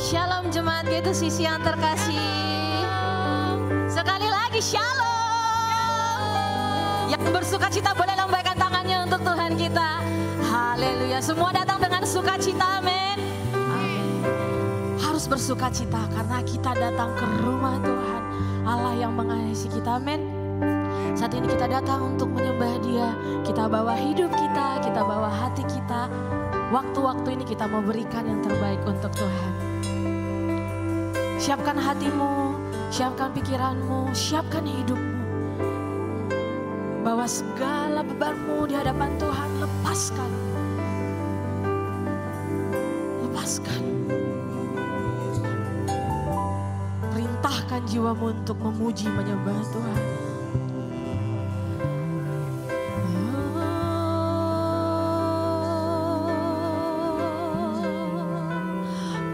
Shalom jemaat itu sisi yang terkasih. Sekali lagi shalom. Yang bersuka cita boleh lambaikan tangannya untuk Tuhan kita. Haleluya. Semua datang dengan sukacita, amin. Amin. Harus bersuka cita karena kita datang ke rumah Tuhan, Allah yang mengasihi kita, amin. Saat ini kita datang untuk menyembah Dia. Kita bawa hidup kita bawa hati kita. Waktu-waktu ini kita mau berikan yang terbaik untuk Tuhan. Siapkan hatimu, siapkan pikiranmu, siapkan hidupmu. Bawa segala bebanmu di hadapan Tuhan, lepaskan. Lepaskan. Perintahkan jiwamu untuk memuji menyembah Tuhan.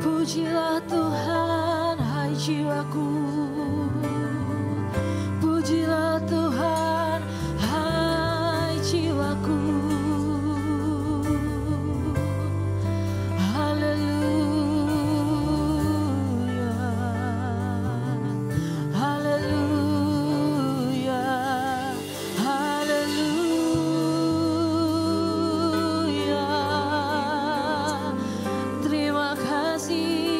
Pujilah Tuhan, hai jiwaku. Pujilah Tuhan, hai jiwaku. Haleluya, haleluya, haleluya. Terima kasih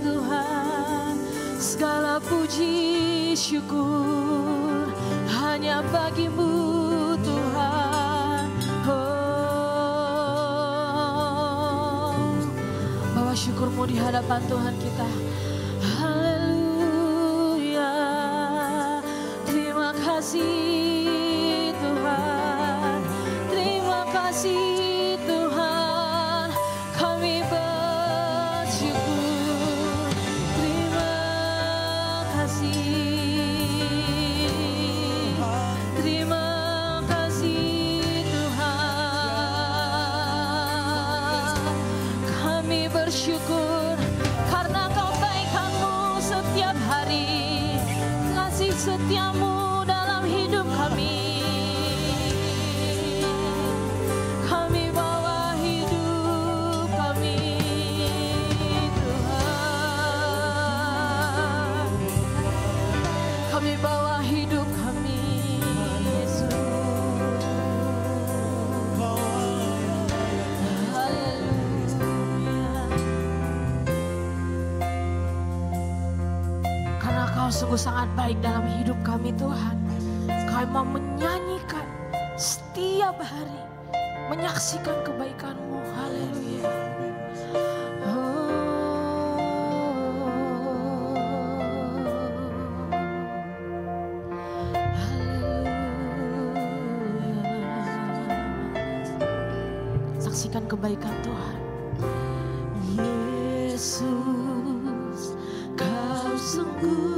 Tuhan, segala puji syukur hanya bagimu Tuhan. Oh, bawa syukurmu di hadapan Tuhan kita. Haleluya, terima kasih Tuhan, terima kasih Tuhan, kami bersyukur karena Kau baik-Mu setiap hari, kasih setiamu dalam hidup kami. Kami bawa hidup kami Tuhan, kami bawa hidup kami Yesus. Kau sungguh sangat baik dalam hidup kami Tuhan. Kami mau menyanyikan setiap hari, menyaksikan kebaikan-Mu. Haleluya. Haleluya. Saksikan kebaikan Tuhan. Yesus, Kau sungguh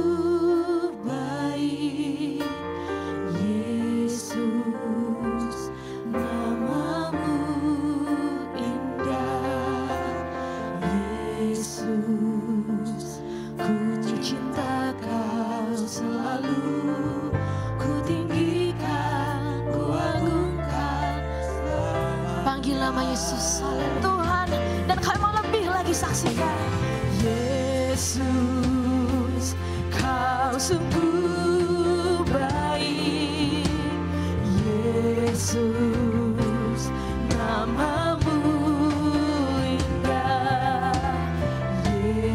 Yesus, Tuhan, dan kami mau lebih lagi saksikan. Yesus, Kau sungguh baik. Yesus, nama-Mu indah.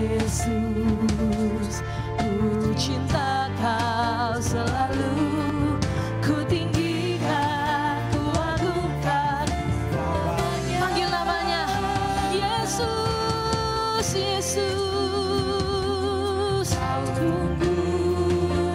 Yesus, ku cinta Kau selalu, ku tinggikan, ku agungkan. Panggil namanya Yesus, Yesus. Kau tunggu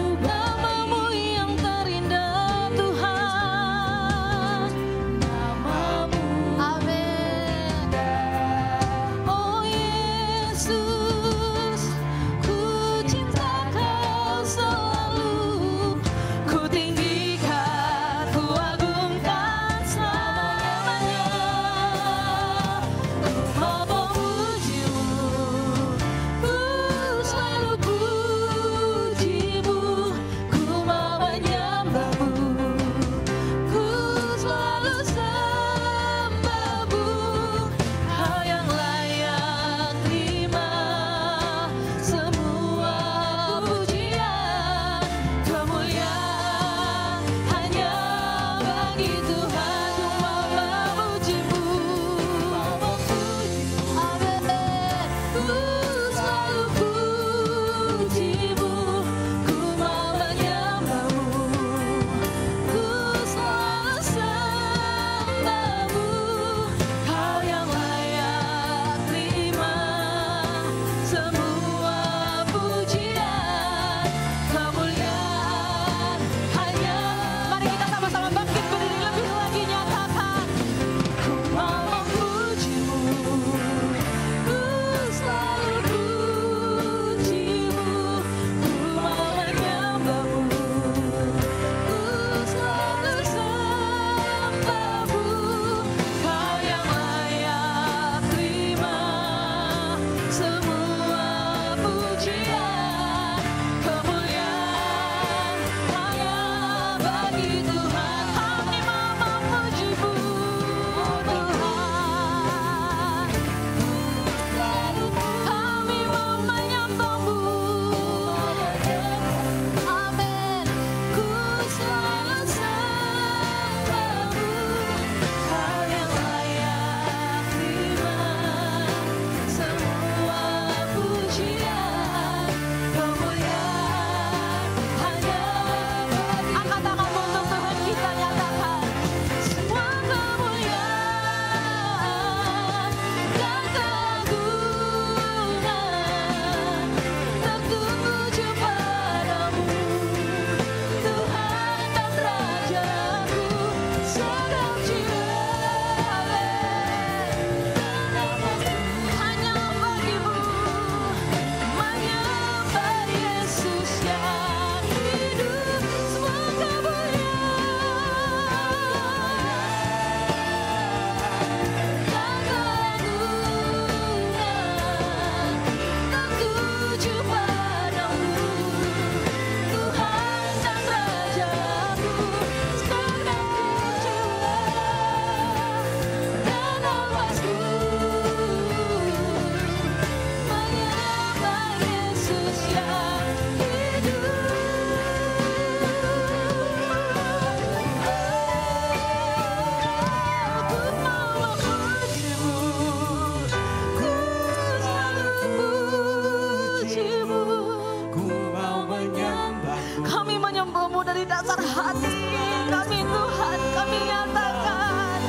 Kami menyembahmu dari dasar hati kami Tuhan, kami nyatakan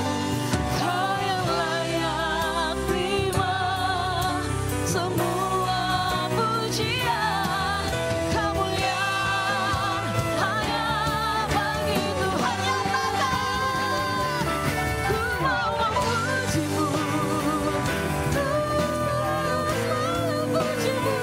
Kau yang layak terima semua pujian, kemuliaan hanya bagi Tuhan. Nyatakan ku mau memujimu, memujimu.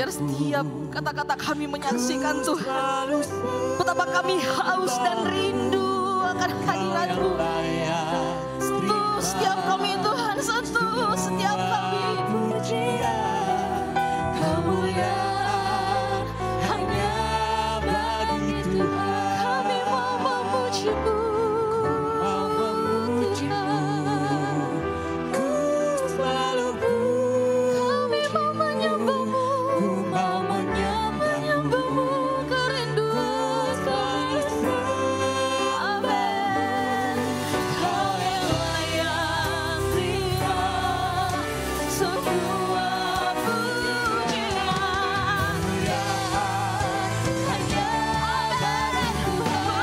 Setiap kata-kata kami menyaksikan Tuhan, betapa kami haus dan rindu akan hadirat-Mu. Sentuh setiap kami Tuhan, sentuh setiap kami. Kemuliaan hanya bagi Tuhan. Kami mau memuji-Mu, Ku selalu kami mau menyembah-Mu. Hanya bagi Tuhan.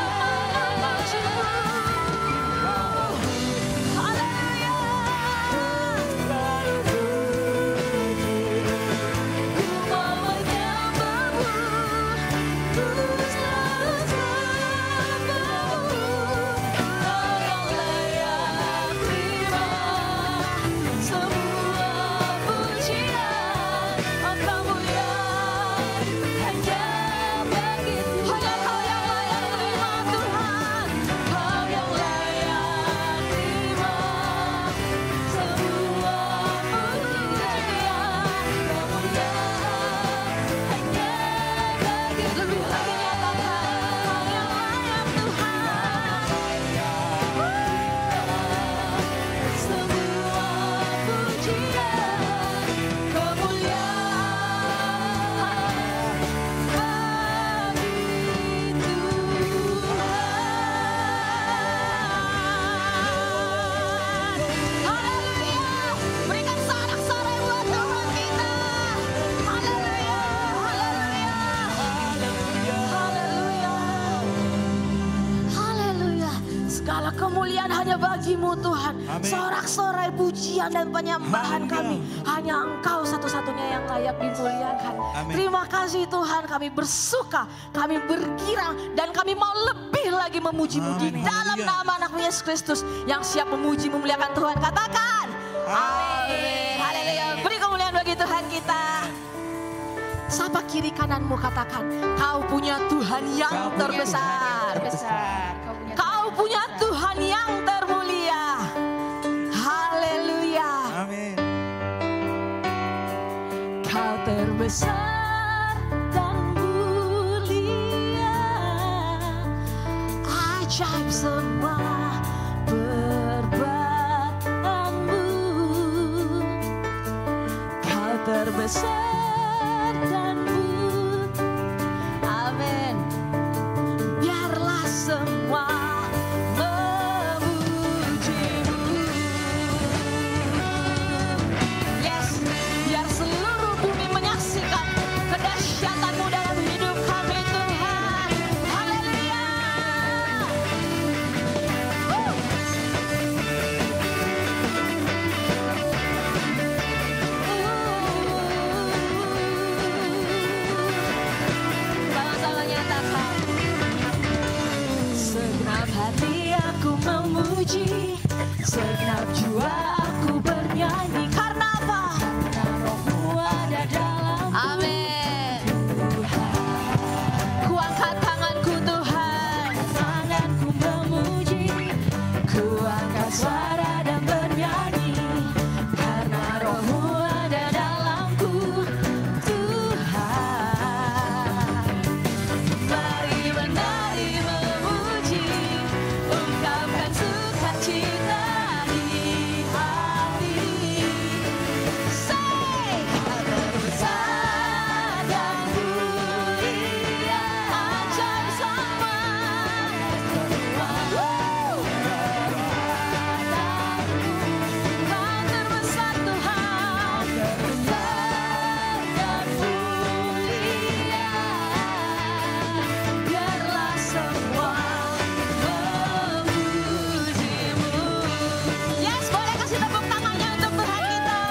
Segala kemuliaan hanya bagi-Mu Tuhan. Sorak-sorai pujian dan penyembahan kami hanya Engkau satu-satunya yang layak dimuliakan. Terima kasih Tuhan, kami bersuka, kami bergirang dan kami mau lebih lagi memuji-Mu di dalam nama anak-Mu Yesus Kristus yang siap memuji memuliakan Tuhan. Katakan amin. Haleluya. Beri kemuliaan bagi Tuhan kita. Sapa kiri kananmu, katakan, Kau punya Tuhan yang terbesar. Kau punya Tuhan yang termulia. Haleluya. Amin. Kau terbesar dan mulia. Ajaib semua perbuatanmu. Kau terbesar. Amin. Biarlah semua memuji-Mu. Yes, biar seluruh bumi menyaksikan kedahsyatan-Mu dalam hidup kami Tuhan. Haleluya. Segenap hati aku memuji, segenap jiwa aku bernyanyi. Karena apa? Karena Roh-Mu ada dalamku. Amin. Ku angkat tanganku Tuhan, tanganku memuji, ku angkat suara dan bernyanyi. Karena Roh-Mu ada dalamku Tuhan. Mari menari memuji, ungkapkan sukacita di hati. Say, Kau terbesar dan mulia, ajaib semua. Kau terbesar Tuhan, terbesar dan mulia. Biarlah semua memuji-Mu. Yes, boleh kasih tepuk tangannya untuk Tuhan kita.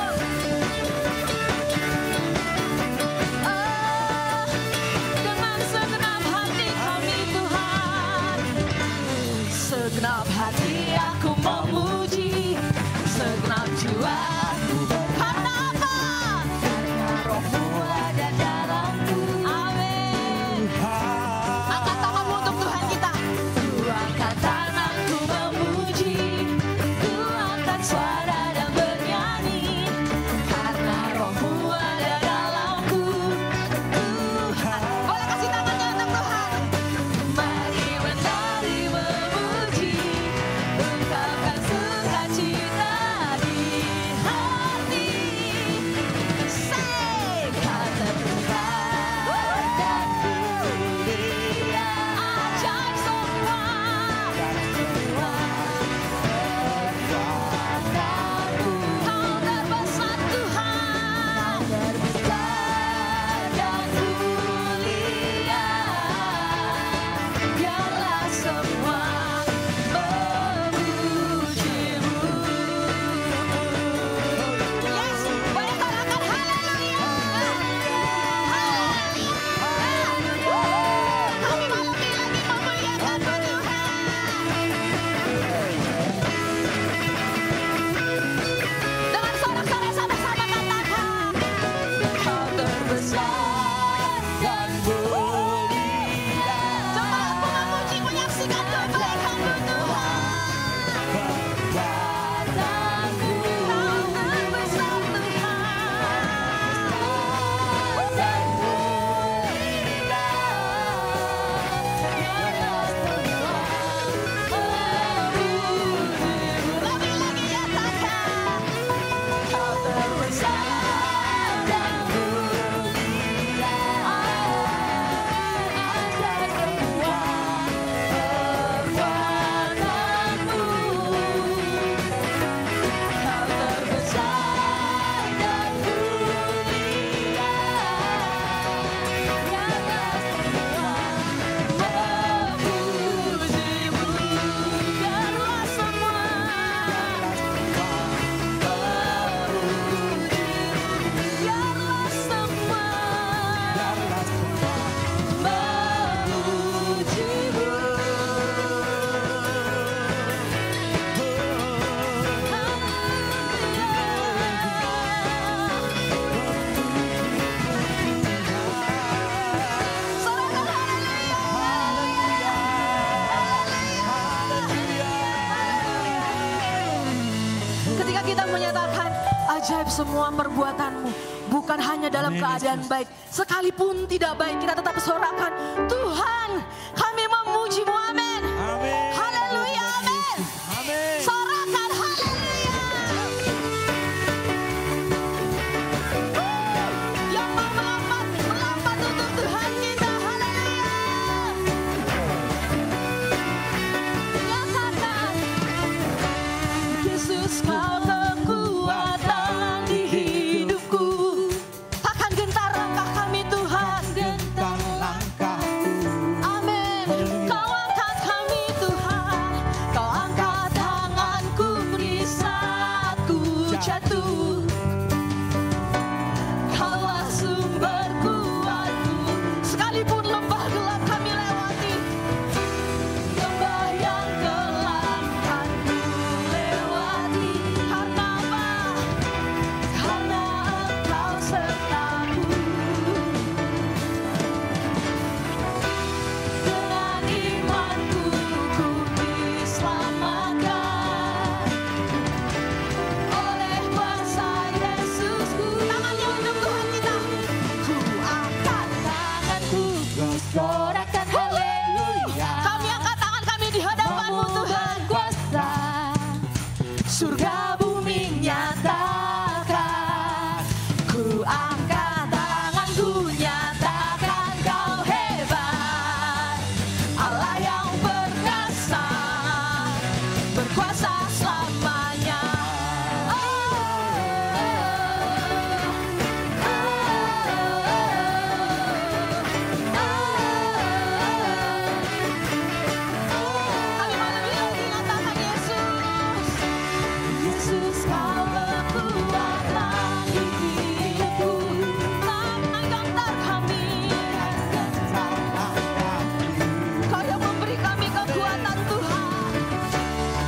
Dengan segenap hati kami Tuhan, segenap hati aku memuji, segenap jiwa. Karena apa? Karena Roh-Mu ada dalamku. Amin. Angkat tanganmu untuk Tuhan kita. Ku angkat tanganku memuji, ku angkat suara dan bernyanyi. Karena Roh-Mu ada dalamku Tuhan. Boleh kasih tangannya untuk Tuhan. Mari menari memuji, ungkapkan sukacita di hati. menyatakan ajaib semua perbuatanmu. Bukan hanya dalam keadaan baik, sekalipun tidak baik kita tetap sorakan Tuhan, kami memuji-Mu, amin. Haleluya, amin. Sorakan haleluya. Yang mau melompat untuk Tuhan kita, haleluya. Nyatakan Yesus, Kau kekuatan di hidupku. Akan gentar langkah kami Tuhan, gentar langkahku. Amin. Kau angkat kami Tuhan, Kau angkat tanganku di saat ku jatuh. Kaulah sumber kuatku, sekalipun lembah gelap kami lewati. Lembah yang gelap kan ku lewati. Karena apa? Karena Engkau sertaku. Dengan imanku ku diselamatkan oleh kuasa Yesusku. Tangannya untuk Tuhan kita. Ku angkat tanganku, sorakan haleluya. Kami angkat tangan kami di hadapan-Mu Tuhan. Kuasa surga bumi nyatakan. Ku angkat tanganku, nyatakan Kau hebat. Allah yang perkasa, berkuasa selamanya. Kami malam ini lagi nyatakan Yesus. Yesus, Kau kekuatan di hidupku. Tangan gentar kami. Kau yang memberi kami kekuatan Tuhan.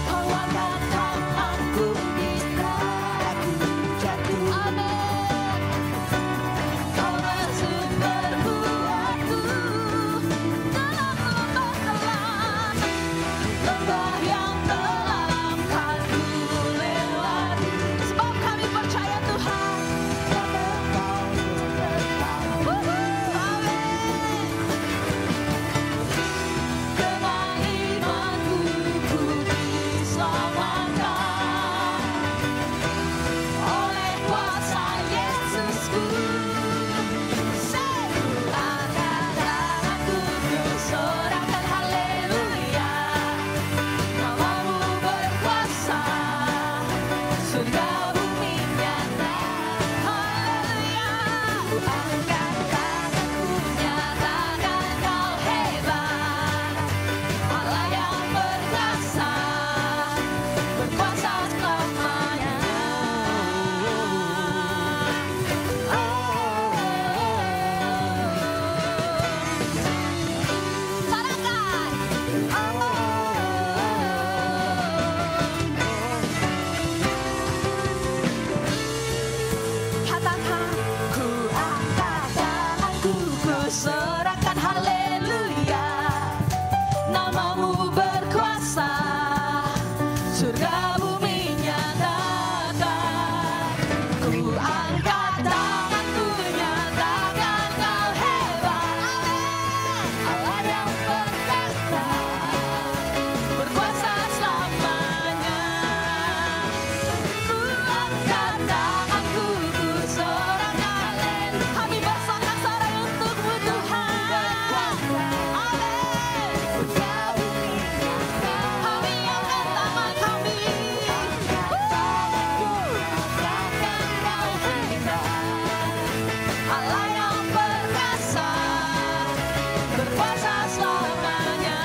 Kau angkat tanganku di saat ku jatuh. Amin. Kaulah sumber kuatku dalam lembah gelap. Lembah yang kelam kan ku lewati. Sebab kami percaya Tuhan. Amin. Dengan imanku ku diselamatkan oleh kuasa Yesusku. Angkat tanganku, sorakan haleluya. Namamu berkuasa, surga bumi nyata. Haleluya. Angkat tanganku, nyatakan Kau hebat. Allah yang perkasa, berkuasa selamanya. Katakan, ku angkat tanganku, ku sorakan haleluya. Namamu berkuasa, surga bumi nyatakan. Ku angkat tanganku, nyatakan Kau hebat. Allah yang perkasa, berkuasa selamanya. Ku angkat tanganku, ku sorakan haleluya. Kami bersorak-sorai untuk-Mu Tuhan. Amin. Kami angkat tangan kami. Allah yang perkasa, berkuasa selamanya.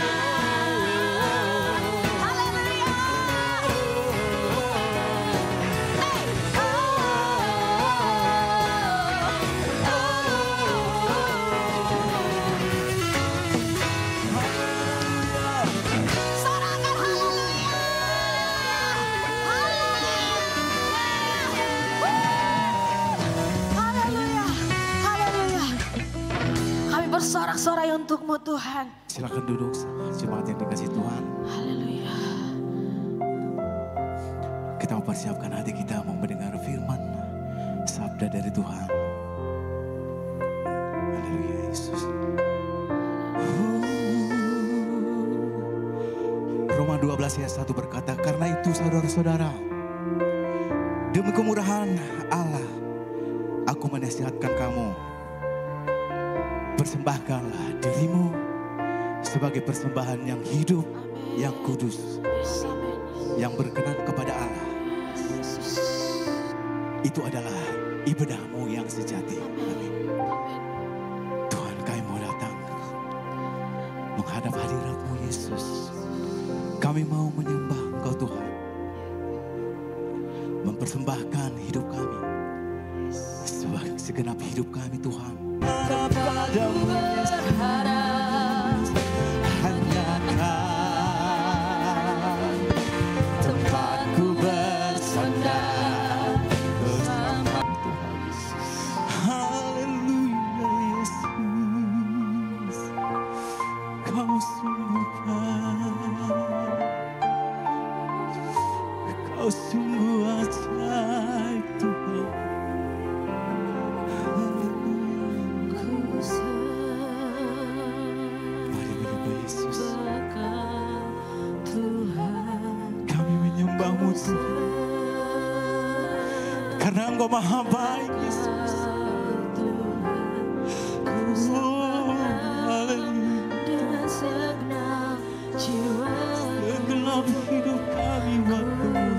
Haleluya. Sorakan haleluya. Haleluya. Haleluya. Kami bersorak-sorai untuk-Mu Tuhan. Silakan duduk, jemaat yang dikasih Tuhan. Haleluya. kita mempersiapkan hati kita mau mendengar firman, sabda dari Tuhan. Haleluya Yesus. Roma 12 ayat 1 berkata, karena itu saudara-saudara, demi kemurahan Allah, aku menasihatkan kamu, persembahkanlah dirimu sebagai persembahan yang hidup, yang kudus, yang berkenan kepada Allah. Itu adalah ibadahmu yang sejati. Amin. Tuhan, kami mau datang menghadap hadirat-Mu Yesus. Kami mau menyembah Engkau Tuhan, mempersembahkan hidup kami, segenap hidup kami Tuhan. Kepadamu Yesus, hanya Kau tempatku bersandar bersama Tuhan Yesus. Haleluya Yesus, Kau sungguh baik, Kau sungguh ajaib Tuhan. Mari menyembah Yesus. Kami menyembah-Mu Tuhan, karena Engkau maha baik Yesus. Oh, haleluya. Segenap hidup kami waktu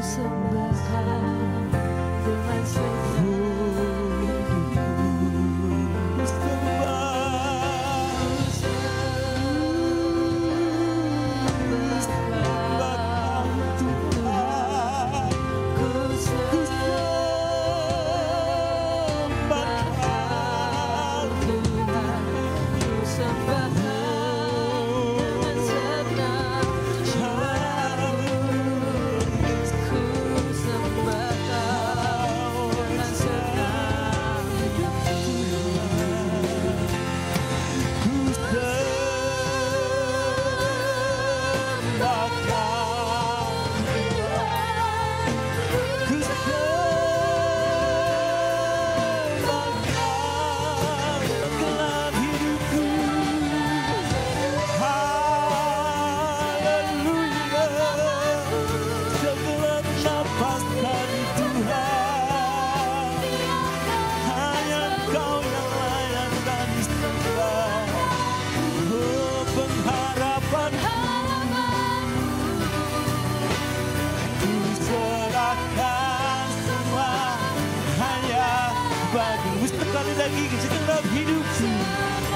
sekali lagi segenap hidupku.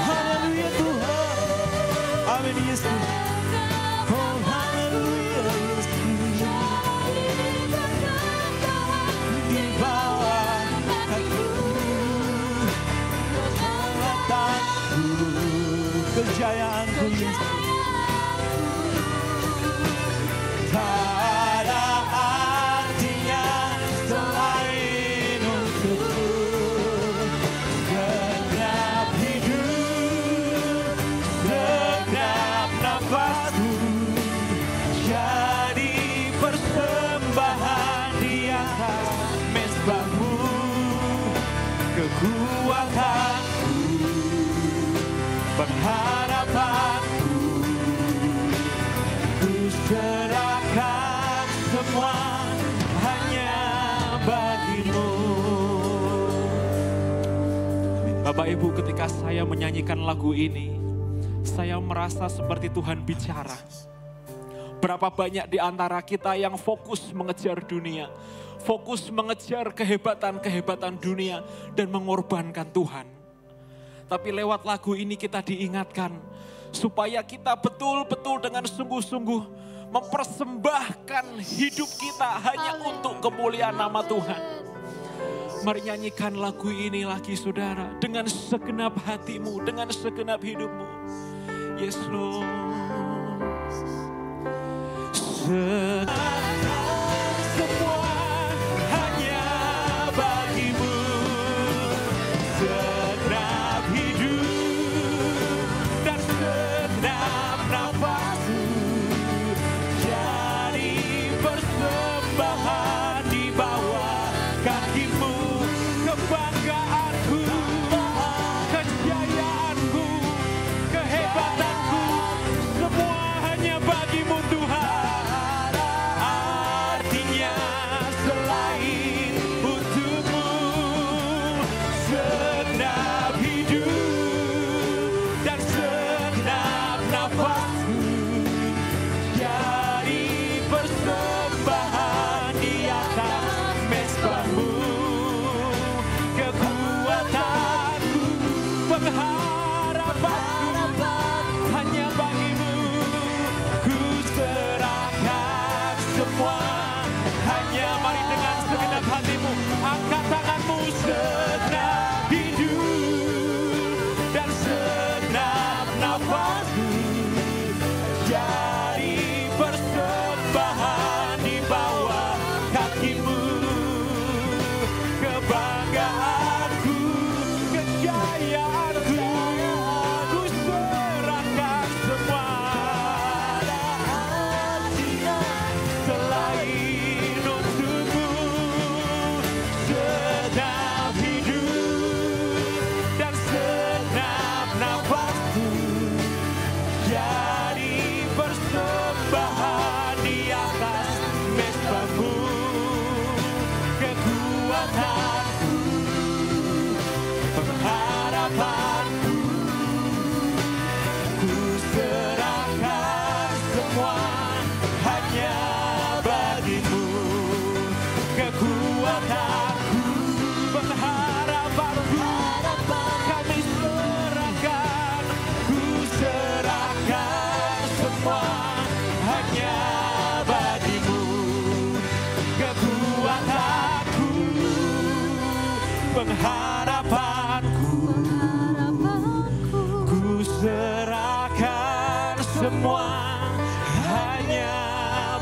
Haleluya Tuhan. Amin Yesus. Oh haleluya Yesus. Di bawah kakimu kekuatanku, kejayaanku Yesus. Kekuatanku, pengharapanku, ku serahkan semua hanya bagimu. Bapak Ibu, ketika saya menyanyikan lagu ini, saya merasa seperti Tuhan bicara. Berapa banyak di antara kita yang fokus mengejar dunia, fokus mengejar kehebatan-kehebatan dunia dan mengorbankan Tuhan. Tapi lewat lagu ini kita diingatkan supaya kita betul-betul dengan sungguh-sungguh mempersembahkan hidup kita hanya untuk kemuliaan nama Tuhan. Mari nyanyikan lagu ini lagi saudara, dengan segenap hatimu, dengan segenap hidupmu. Yes Lord. Semua hanya bagimu, segenap hidup dan segenap nafasku jadi persembahan persembahan di bawah kakimu. Kebanggaanku, kejayaanku, ku serahkan semua. Selain untukmu, segenap hidup dan segenap nafasku jadi persembahan di atas mesbamu. Kekuatanku, pengharapanku, ku serahkan semua hanya bagimu. Kekuatanku, pengharapanku, kami serahkan, ku serahkan semua hanya bagimu. Kekuatanku, pengharapanku, ku serahkan semua hanya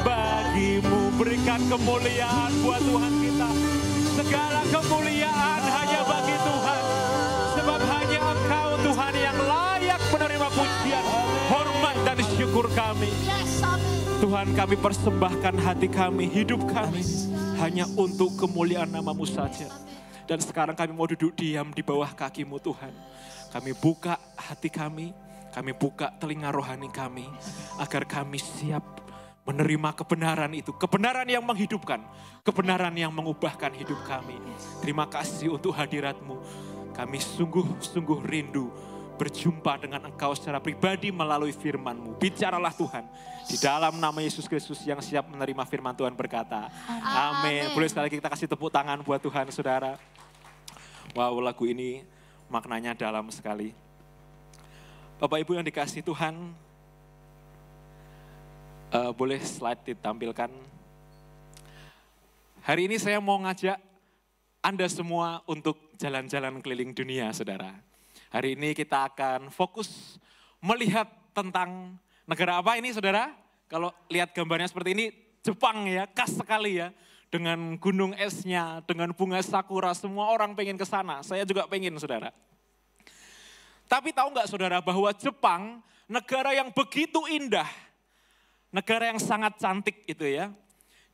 bagimu. Berikan kemuliaan buat Tuhan kita. Segala kemuliaan hanya bagi Tuhan. Sebab hanya Engkau Tuhan yang layak menerima pujian, hormat dan syukur kami. Tuhan, kami persembahkan hati kami, hidup kami hanya untuk kemuliaan nama-Mu saja. Dan sekarang kami mau duduk diam di bawah kaki-Mu Tuhan. Kami buka hati kami buka telinga rohani kami, agar kami siap menerima kebenaran itu. Kebenaran yang menghidupkan, kebenaran yang mengubahkan hidup kami. Terima kasih untuk hadirat-Mu. Kami sungguh-sungguh rindu berjumpa dengan Engkau secara pribadi melalui firman-Mu. Bicaralah Tuhan. Di dalam nama Yesus Kristus yang siap menerima firman Tuhan berkata, amin. Boleh sekali lagi kita kasih tepuk tangan buat Tuhan, saudara. Wow, lagu ini maknanya dalam sekali. Bapak Ibu yang dikasihi Tuhan, boleh slide ditampilkan. Hari ini saya mau ngajak Anda semua untuk jalan-jalan keliling dunia, saudara. Hari ini kita akan fokus melihat tentang negara apa ini, saudara? Kalau lihat gambarnya seperti ini, Jepang ya, khas sekali ya. Dengan gunung esnya, dengan bunga sakura, semua orang pengen ke sana. Saya juga pengen, saudara. Tapi tahu nggak, saudara, bahwa Jepang negara yang begitu indah, negara yang sangat cantik itu ya.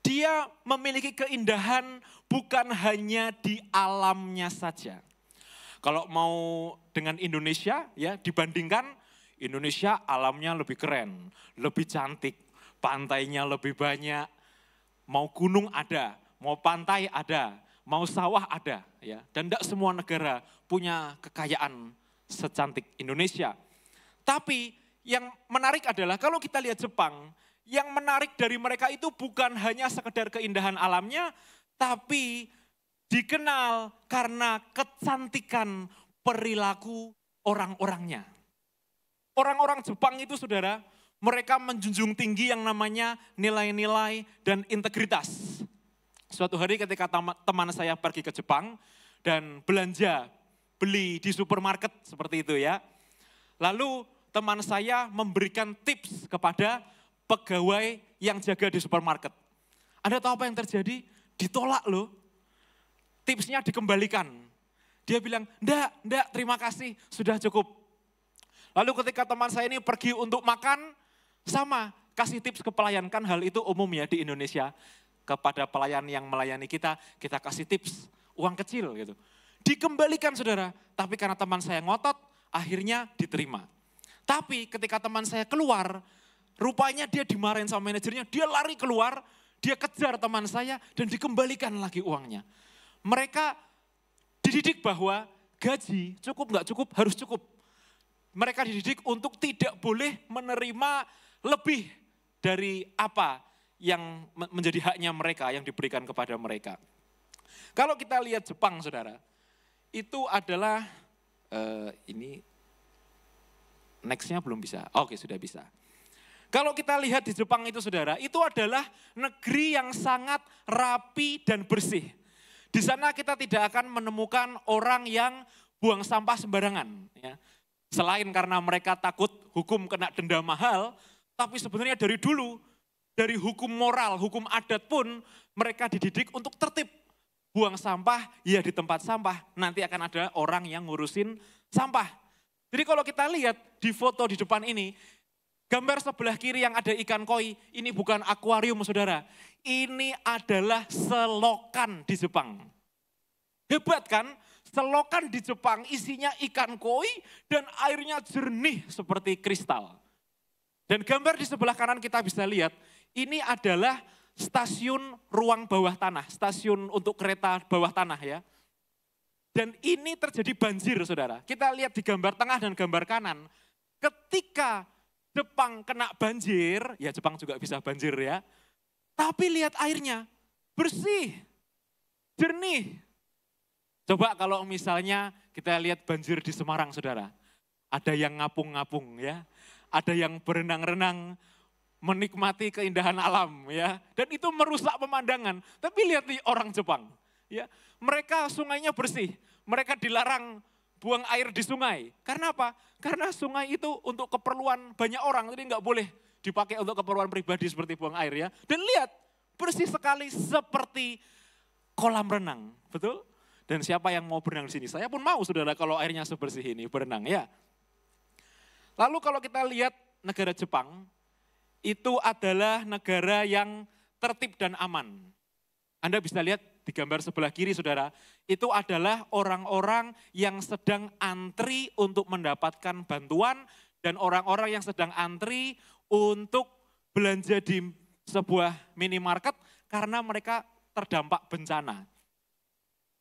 Dia memiliki keindahan bukan hanya di alamnya saja. Kalau mau dengan Indonesia ya, dibandingkan Indonesia alamnya lebih keren, lebih cantik, pantainya lebih banyak, mau gunung ada, mau pantai ada, mau sawah ada ya. Dan tidak semua negara punya kekayaan secantik Indonesia. Tapi yang menarik adalah kalau kita lihat Jepang, yang menarik dari mereka itu bukan hanya sekedar keindahan alamnya, tapi dikenal karena kecantikan perilaku orang-orangnya. Orang-orang Jepang itu, saudara, mereka menjunjung tinggi yang namanya nilai-nilai dan integritas. Suatu hari ketika teman saya pergi ke Jepang dan belanja, beli di supermarket seperti itu ya. Lalu teman saya memberikan tips kepada pegawai yang jaga di supermarket. Anda tahu apa yang terjadi? Ditolak loh. Tipsnya dikembalikan. Dia bilang, enggak, terima kasih, sudah cukup. Lalu ketika teman saya ini pergi untuk makan, sama, kasih tips ke pelayan. Kan hal itu umum ya di Indonesia. Kepada pelayan yang melayani kita kasih tips, uang kecil gitu. Dikembalikan, saudara, tapi karena teman saya ngotot, akhirnya diterima. Tapi ketika teman saya keluar, rupanya dia dimarahin sama manajernya, dia lari keluar, dia kejar teman saya dan dikembalikan lagi uangnya. Mereka dididik bahwa gaji cukup nggak cukup harus cukup. Mereka dididik untuk tidak boleh menerima lebih dari apa yang menjadi haknya mereka, yang diberikan kepada mereka. Kalau kita lihat Jepang, saudara, itu adalah, ini next-nya belum bisa, oke sudah bisa. Kalau kita lihat di Jepang itu, saudara, itu adalah negeri yang sangat rapi dan bersih. Di sana kita tidak akan menemukan orang yang buang sampah sembarangan. Ya. Selain karena mereka takut hukum kena denda mahal, tapi sebenarnya dari dulu dari hukum moral, hukum adat pun mereka dididik untuk tertib. Buang sampah, ya di tempat sampah. Nanti akan ada orang yang ngurusin sampah. Jadi kalau kita lihat di foto di depan ini, gambar sebelah kiri yang ada ikan koi, ini bukan akuarium saudara. Ini adalah selokan di Jepang. Hebat kan? Selokan di Jepang isinya ikan koi dan airnya jernih seperti kristal. Dan gambar di sebelah kanan kita bisa lihat, ini adalah stasiun ruang bawah tanah, stasiun untuk kereta bawah tanah ya. Dan ini terjadi banjir saudara. Kita lihat di gambar tengah dan gambar kanan, ketika Jepang kena banjir, ya Jepang juga bisa banjir ya. Tapi lihat airnya, bersih, jernih. Coba kalau misalnya kita lihat banjir di Semarang saudara. Ada yang ngapung-ngapung ya, ada yang berenang-renang, menikmati keindahan alam ya, dan itu merusak pemandangan. Tapi lihat nih orang Jepang, ya, mereka sungainya bersih, mereka dilarang buang air di sungai. Karena apa? Karena sungai itu untuk keperluan banyak orang, jadi nggak boleh dipakai untuk keperluan pribadi seperti buang air ya. Dan lihat bersih sekali seperti kolam renang, betul? Dan siapa yang mau berenang di sini? Saya pun mau saudara kalau airnya sebersih ini berenang ya. Lalu kalau kita lihat negara Jepang, itu adalah negara yang tertib dan aman. Anda bisa lihat di gambar sebelah kiri saudara, itu adalah orang-orang yang sedang antri untuk mendapatkan bantuan dan orang-orang yang sedang antri untuk belanja di sebuah minimarket karena mereka terdampak bencana.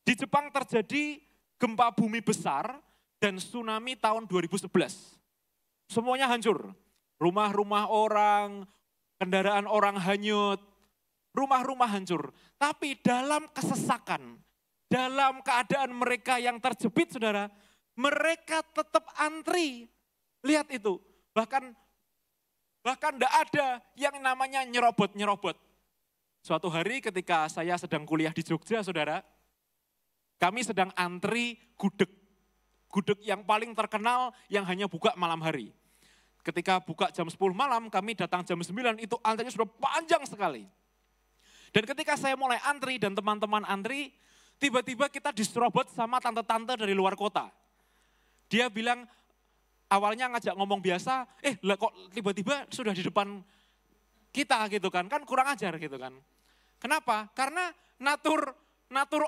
Di Jepang terjadi gempa bumi besar dan tsunami tahun 2011. Semuanya hancur. Rumah-rumah orang, kendaraan orang hanyut, rumah-rumah hancur. Tapi dalam kesesakan, dalam keadaan mereka yang terjepit saudara, mereka tetap antri. Lihat itu, bahkan tidak ada yang namanya nyerobot-nyerobot. Suatu hari ketika saya sedang kuliah di Jogja saudara, kami sedang antri gudeg. Gudeg yang paling terkenal yang hanya buka malam hari. Ketika buka jam 10 malam, kami datang jam 9, itu antrinya sudah panjang sekali. Dan ketika saya mulai antri dan teman-teman antri, tiba-tiba kita diserobot sama tante-tante dari luar kota. Dia bilang, awalnya ngajak ngomong biasa, lah kok tiba-tiba sudah di depan kita gitu kan kurang ajar gitu kan. Kenapa? Karena natur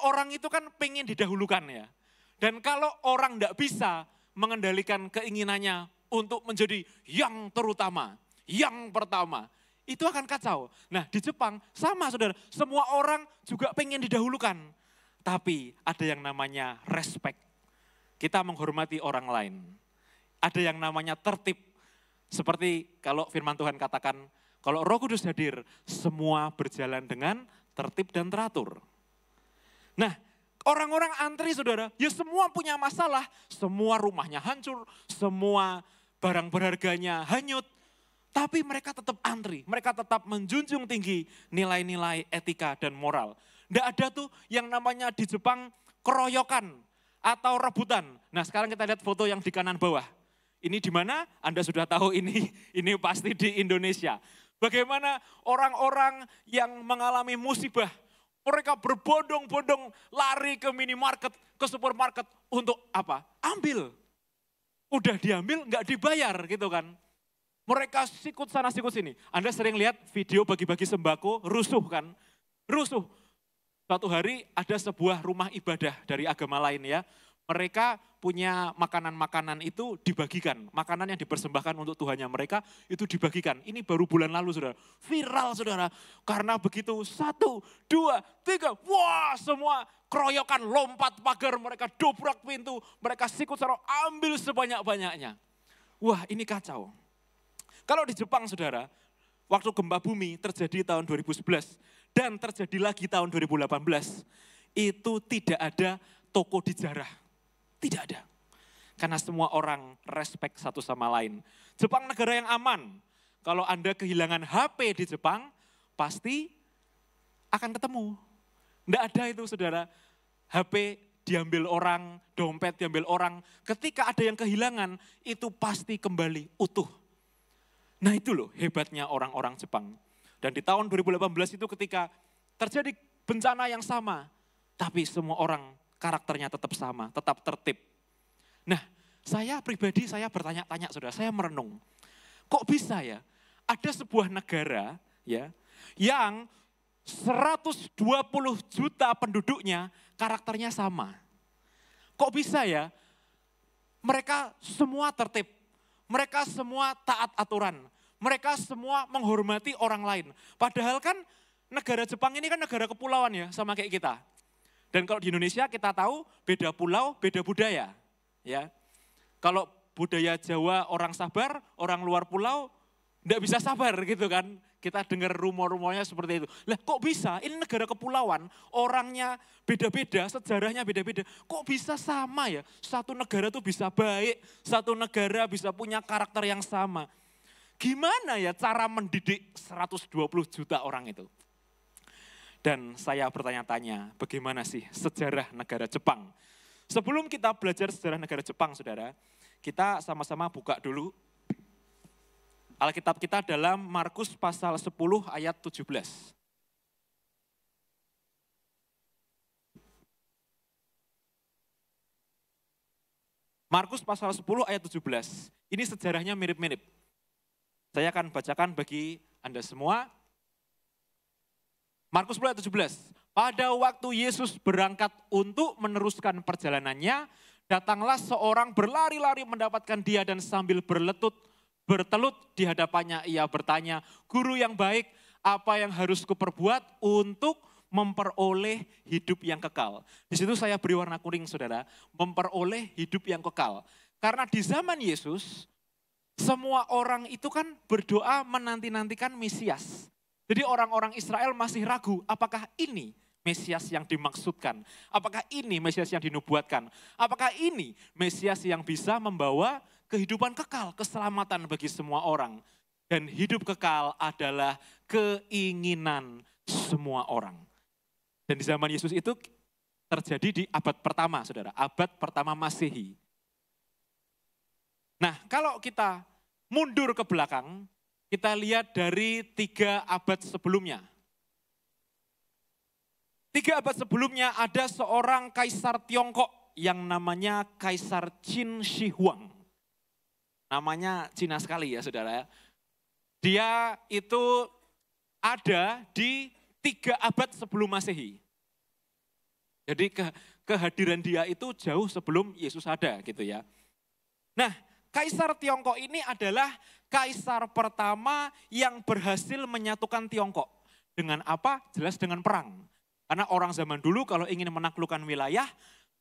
orang itu kan pengen didahulukan ya. Dan kalau orang tidak bisa mengendalikan keinginannya untuk menjadi yang terutama, yang pertama, itu akan kacau. Nah di Jepang sama saudara, semua orang juga pengen didahulukan. Tapi ada yang namanya respect, kita menghormati orang lain. Ada yang namanya tertib, seperti kalau firman Tuhan katakan, kalau Roh Kudus hadir, semua berjalan dengan tertib dan teratur. Nah, orang-orang antri saudara, ya semua punya masalah, semua rumahnya hancur, semua barang berharganya hanyut, tapi mereka tetap antri, mereka tetap menjunjung tinggi nilai-nilai etika dan moral. Tidak ada tuh yang namanya di Jepang keroyokan atau rebutan. Nah sekarang kita lihat foto yang di kanan bawah. Ini di mana? Anda sudah tahu ini pasti di Indonesia. Bagaimana orang-orang yang mengalami musibah, mereka berbondong-bondong lari ke minimarket, ke supermarket untuk apa? Ambil. Udah diambil nggak dibayar gitu kan. Mereka sikut sana sikut sini. Anda sering lihat video bagi-bagi sembako, rusuh kan. Rusuh. Suatu hari ada sebuah rumah ibadah dari agama lain ya. Mereka punya makanan-makanan itu dibagikan. Makanan yang dipersembahkan untuk Tuhannya mereka itu dibagikan. Ini baru bulan lalu saudara. Viral saudara. Karena begitu 1, 2, 3. Wah semua keroyokan lompat pagar. Mereka dobrak pintu. Mereka sikut sana ambil sebanyak-banyaknya. Wah ini kacau. Kalau di Jepang saudara. Waktu gempa bumi terjadi tahun 2011. Dan terjadi lagi tahun 2018. Itu tidak ada toko di jarah. Tidak ada. Karena semua orang respect satu sama lain. Jepang negara yang aman. Kalau Anda kehilangan HP di Jepang, pasti akan ketemu. Tidak ada itu saudara. HP diambil orang, dompet diambil orang. Ketika ada yang kehilangan, itu pasti kembali utuh. Nah itu loh hebatnya orang-orang Jepang. Dan di tahun 2018 itu ketika terjadi bencana yang sama, tapi semua orang karakternya tetap sama, tetap tertib. Nah, saya pribadi saya bertanya-tanya saudara, saya merenung. Kok bisa ya ada sebuah negara ya yang 120 juta penduduknya karakternya sama. Kok bisa ya mereka semua tertib, mereka semua taat aturan, mereka semua menghormati orang lain. Padahal kan negara Jepang ini kan negara kepulauan ya, sama kayak kita. Dan kalau di Indonesia kita tahu beda pulau, beda budaya. Ya, kalau budaya Jawa orang sabar, orang luar pulau enggak bisa sabar gitu kan. Kita dengar rumor-rumornya seperti itu. Lah kok bisa? Ini negara kepulauan, orangnya beda-beda, sejarahnya beda-beda. Kok bisa sama ya? Satu negara tuh bisa baik, satu negara bisa punya karakter yang sama. Gimana ya cara mendidik 120 juta orang itu? Dan saya bertanya-tanya, bagaimana sih sejarah negara Jepang? Sebelum kita belajar sejarah negara Jepang, saudara, kita sama-sama buka dulu Alkitab kita dalam Markus pasal 10 ayat 17. Markus pasal 10 ayat 17. Ini sejarahnya mirip-mirip. Saya akan bacakan bagi Anda semua. Markus 10 ayat 17. Pada waktu Yesus berangkat untuk meneruskan perjalanannya, datanglah seorang berlari-lari mendapatkan dia dan sambil bertelut di hadapannya ia bertanya, "Guru yang baik, apa yang harus kuperbuat untuk memperoleh hidup yang kekal?" Di situ saya beri warna kuning, saudara, memperoleh hidup yang kekal. Karena di zaman Yesus, semua orang itu kan berdoa menanti-nantikan Mesias. Jadi orang-orang Israel masih ragu, apakah ini Mesias yang dimaksudkan? Apakah ini Mesias yang dinubuatkan? Apakah ini Mesias yang bisa membawa kehidupan kekal, keselamatan bagi semua orang? Dan hidup kekal adalah keinginan semua orang. Dan di zaman Yesus itu terjadi di abad pertama, saudara. Abad pertama Masehi. Nah, kalau kita mundur ke belakang, kita lihat dari 3 abad sebelumnya. 3 abad sebelumnya ada seorang kaisar Tiongkok yang namanya Kaisar Qin Shi Huang. Namanya Cina sekali ya saudara. Dia itu ada di 3 abad sebelum Masehi. Jadi kehadiran dia itu jauh sebelum Yesus ada gitu ya. Nah, Kaisar Tiongkok ini adalah kaisar pertama yang berhasil menyatukan Tiongkok. Dengan apa? Jelas dengan perang. Karena orang zaman dulu kalau ingin menaklukkan wilayah,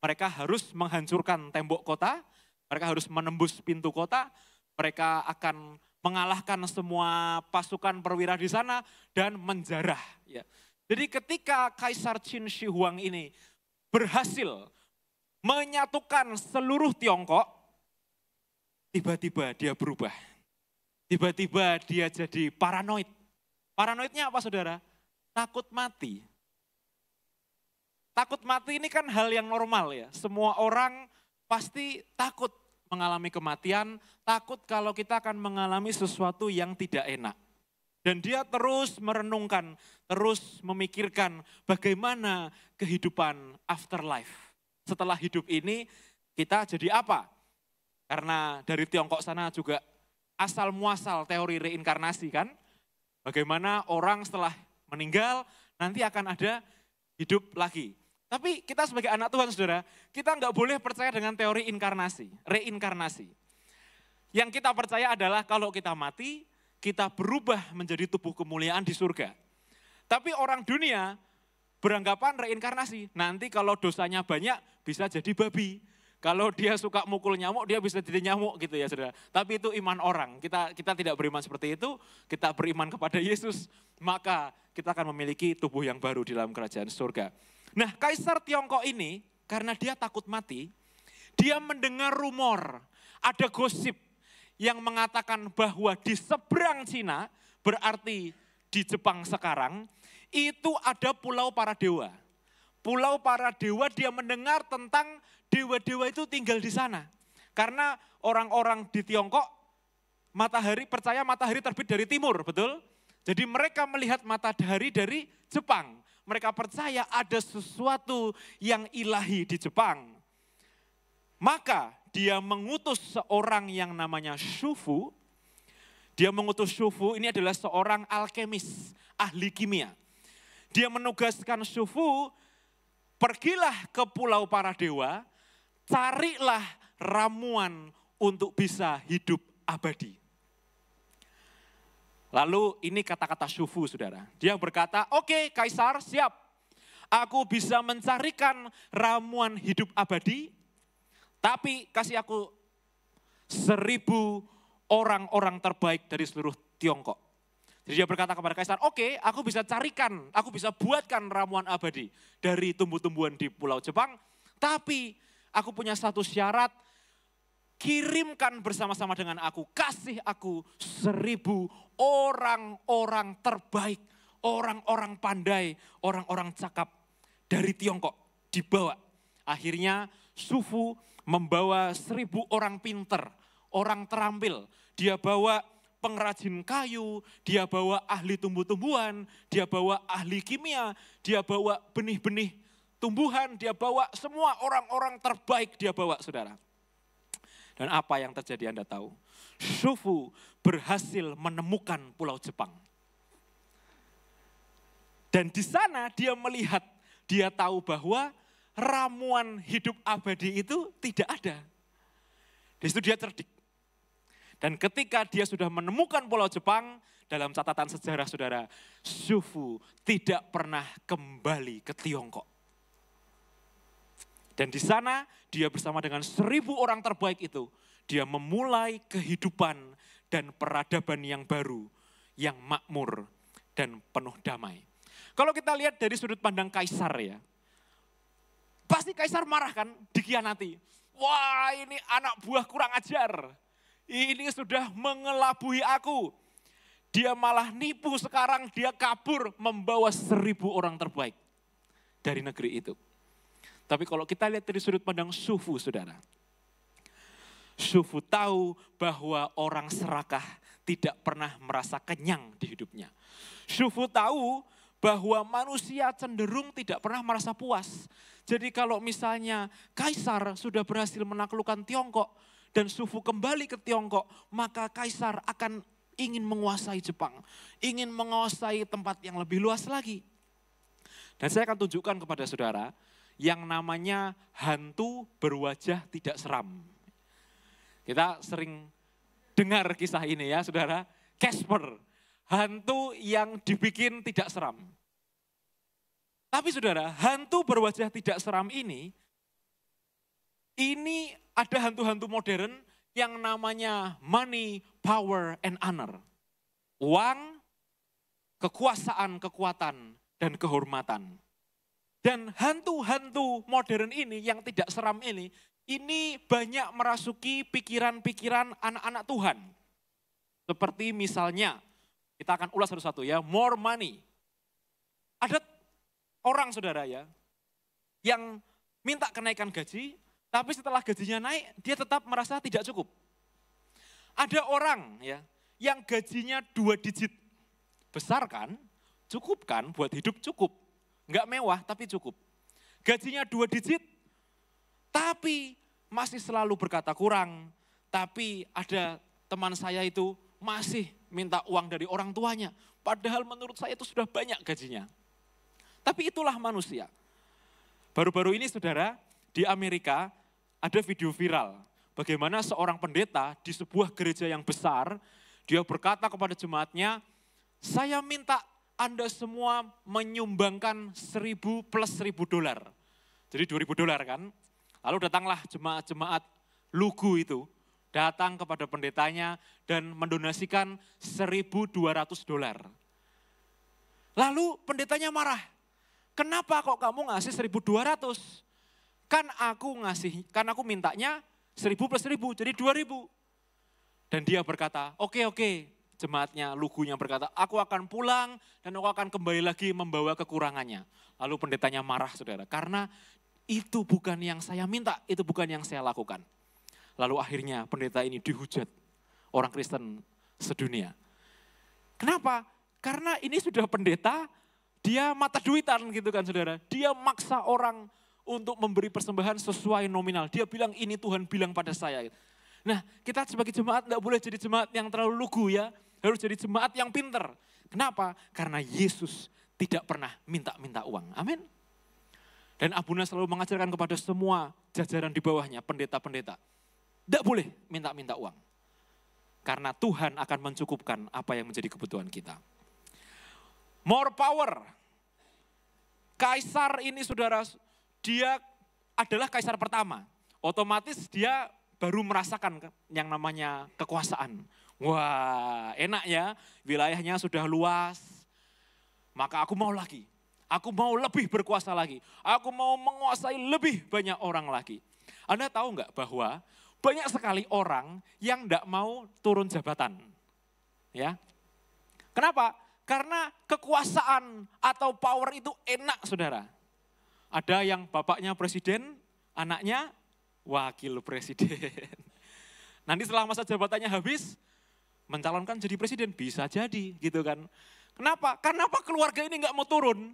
mereka harus menghancurkan tembok kota, mereka harus menembus pintu kota, mereka akan mengalahkan semua pasukan perwira di sana dan menjarah. Ya. Jadi ketika Kaisar Qin Shi Huang ini berhasil menyatukan seluruh Tiongkok, tiba-tiba dia berubah. Tiba-tiba dia jadi paranoid. Paranoidnya apa saudara? Takut mati. Takut mati ini kan hal yang normal ya. Semua orang pasti takut mengalami kematian, takut kalau kita akan mengalami sesuatu yang tidak enak. Dan dia terus merenungkan, terus memikirkan bagaimana kehidupan afterlife. Setelah hidup ini kita jadi apa? Karena dari Tiongkok sana juga asal muasal teori reinkarnasi kan. Bagaimana orang setelah meninggal nanti akan ada hidup lagi. Tapi kita sebagai anak Tuhan saudara, kita nggak boleh percaya dengan teori inkarnasi, reinkarnasi. Yang kita percaya adalah kalau kita mati, kita berubah menjadi tubuh kemuliaan di surga. Tapi orang dunia beranggapan reinkarnasi, nanti kalau dosanya banyak bisa jadi babi. Kalau dia suka mukul nyamuk, dia bisa jadi nyamuk gitu ya saudara. Tapi itu iman orang, kita tidak beriman seperti itu, kita beriman kepada Yesus, maka kita akan memiliki tubuh yang baru di dalam kerajaan surga. Nah, Kaisar Tiongkok ini karena dia takut mati, dia mendengar rumor, ada gosip yang mengatakan bahwa di seberang Cina, berarti di Jepang sekarang, itu ada pulau para dewa. Pulau para dewa dia mendengar tentang dewa-dewa itu tinggal di sana. Karena orang-orang di Tiongkok percaya matahari terbit dari timur, betul? Jadi mereka melihat matahari dari Jepang. Mereka percaya ada sesuatu yang ilahi di Jepang. Maka dia mengutus seorang yang namanya Shufu. Dia mengutus Shufu, ini adalah seorang alkemis, ahli kimia. Dia menugaskan Shufu, pergilah ke pulau para dewa, carilah ramuan untuk bisa hidup abadi. Lalu ini kata-kata Shufu, saudara. Dia berkata, oke, Kaisar, siap. Aku bisa mencarikan ramuan hidup abadi, tapi kasih aku 1.000 orang-orang terbaik dari seluruh Tiongkok. Jadi dia berkata kepada Kaisar, oke, aku bisa carikan, aku bisa buatkan ramuan abadi dari tumbuh-tumbuhan di Pulau Jepang, tapi aku punya satu syarat, kirimkan bersama-sama dengan aku, kasih aku 1.000 orang-orang terbaik, orang-orang pandai, orang-orang cakap dari Tiongkok dibawa. Akhirnya Shufu membawa 1.000 orang pinter, orang terampil. Dia bawa pengrajin kayu, dia bawa ahli tumbuh-tumbuhan, dia bawa ahli kimia, dia bawa benih-benih tumbuhan, dia bawa semua orang-orang terbaik dia bawa, saudara. Dan apa yang terjadi Anda tahu? Shufu berhasil menemukan Pulau Jepang. Dan di sana dia melihat, dia tahu bahwa ramuan hidup abadi itu tidak ada. Di situ dia cerdik. Dan ketika dia sudah menemukan Pulau Jepang, dalam catatan sejarah saudara, Shufu tidak pernah kembali ke Tiongkok. Dan di sana dia bersama dengan 1.000 orang terbaik itu, dia memulai kehidupan dan peradaban yang baru, yang makmur dan penuh damai. Kalau kita lihat dari sudut pandang Kaisar ya, pasti Kaisar marah kan, dikhianati. Wah, ini anak buah kurang ajar. Ini sudah mengelabui aku. Dia malah nipu, sekarang dia kabur membawa 1.000 orang terbaik dari negeri itu. Tapi kalau kita lihat dari sudut pandang Shufu, saudara. Shufu tahu bahwa orang serakah tidak pernah merasa kenyang di hidupnya. Shufu tahu bahwa manusia cenderung tidak pernah merasa puas. Jadi kalau misalnya Kaisar sudah berhasil menaklukkan Tiongkok dan Shufu kembali ke Tiongkok, maka Kaisar akan ingin menguasai Jepang, ingin menguasai tempat yang lebih luas lagi. Dan saya akan tunjukkan kepada saudara yang namanya hantu berwajah tidak seram. Kita sering dengar kisah ini ya saudara, Casper, hantu yang dibikin tidak seram. Tapi saudara, hantu berwajah tidak seram ini ada hantu-hantu modern yang namanya money, power, and honor. Uang, kekuasaan, kekuatan, dan kehormatan. Dan hantu-hantu modern ini yang tidak seram ini banyak merasuki pikiran-pikiran anak-anak Tuhan. Seperti misalnya, kita akan ulas satu-satu ya, more money. Ada orang saudara ya, yang minta kenaikan gaji, tapi setelah gajinya naik, dia tetap merasa tidak cukup. Ada orang ya, yang gajinya 2 digit. Besar kan? Cukup kan? Buat hidup cukup. Enggak mewah tapi cukup. Gajinya 2 digit, tapi masih selalu berkata kurang. Tapi ada teman saya itu masih minta uang dari orang tuanya. Padahal menurut saya itu sudah banyak gajinya. Tapi itulah manusia. Baru-baru ini saudara, di Amerika ada video viral. Bagaimana seorang pendeta di sebuah gereja yang besar, dia berkata kepada jemaatnya, saya minta Anda semua menyumbangkan 1.000 plus 1.000 dolar. Jadi 2.000 dolar kan. Lalu datanglah jemaat-jemaat lugu itu, datang kepada pendetanya dan mendonasikan 1.200 dolar. Lalu pendetanya marah. Kenapa kok kamu ngasih 1.200? Kan aku mintanya 1.000 plus 1.000, jadi 2.000. Dan dia berkata, oke, jemaatnya, lugunya berkata, aku akan pulang dan aku akan kembali lagi membawa kekurangannya. Lalu pendetanya marah saudara, karena itu bukan yang saya minta, itu bukan yang saya lakukan. Lalu akhirnya pendeta ini dihujat orang Kristen sedunia. Kenapa? Karena ini sudah pendeta, dia mata duitan gitu kan saudara. Dia maksa orang untuk memberi persembahan sesuai nominal. Dia bilang ini Tuhan bilang pada saya. Nah kita sebagai jemaat tidak boleh jadi jemaat yang terlalu lugu ya. Harus jadi jemaat yang pinter. Kenapa? Karena Yesus tidak pernah minta-minta uang. Amin. Dan Abuna selalu mengajarkan kepada semua jajaran di bawahnya, pendeta-pendeta. Tidak boleh minta-minta uang. Karena Tuhan akan mencukupkan apa yang menjadi kebutuhan kita. More power. Kaisar ini saudara, dia adalah kaisar pertama. Otomatis dia baru merasakan yang namanya kekuasaan. Wah enak ya, wilayahnya sudah luas. Maka aku mau lagi. Aku mau lebih berkuasa lagi. Aku mau menguasai lebih banyak orang lagi. Anda tahu nggak bahwa banyak sekali orang yang tidak mau turun jabatan. Ya, kenapa? Karena kekuasaan atau power itu enak saudara. Ada yang bapaknya presiden, anaknya wakil presiden. Nanti setelah masa jabatannya habis, mencalonkan jadi presiden, bisa jadi gitu kan. Kenapa? Karena keluarga ini nggak mau turun.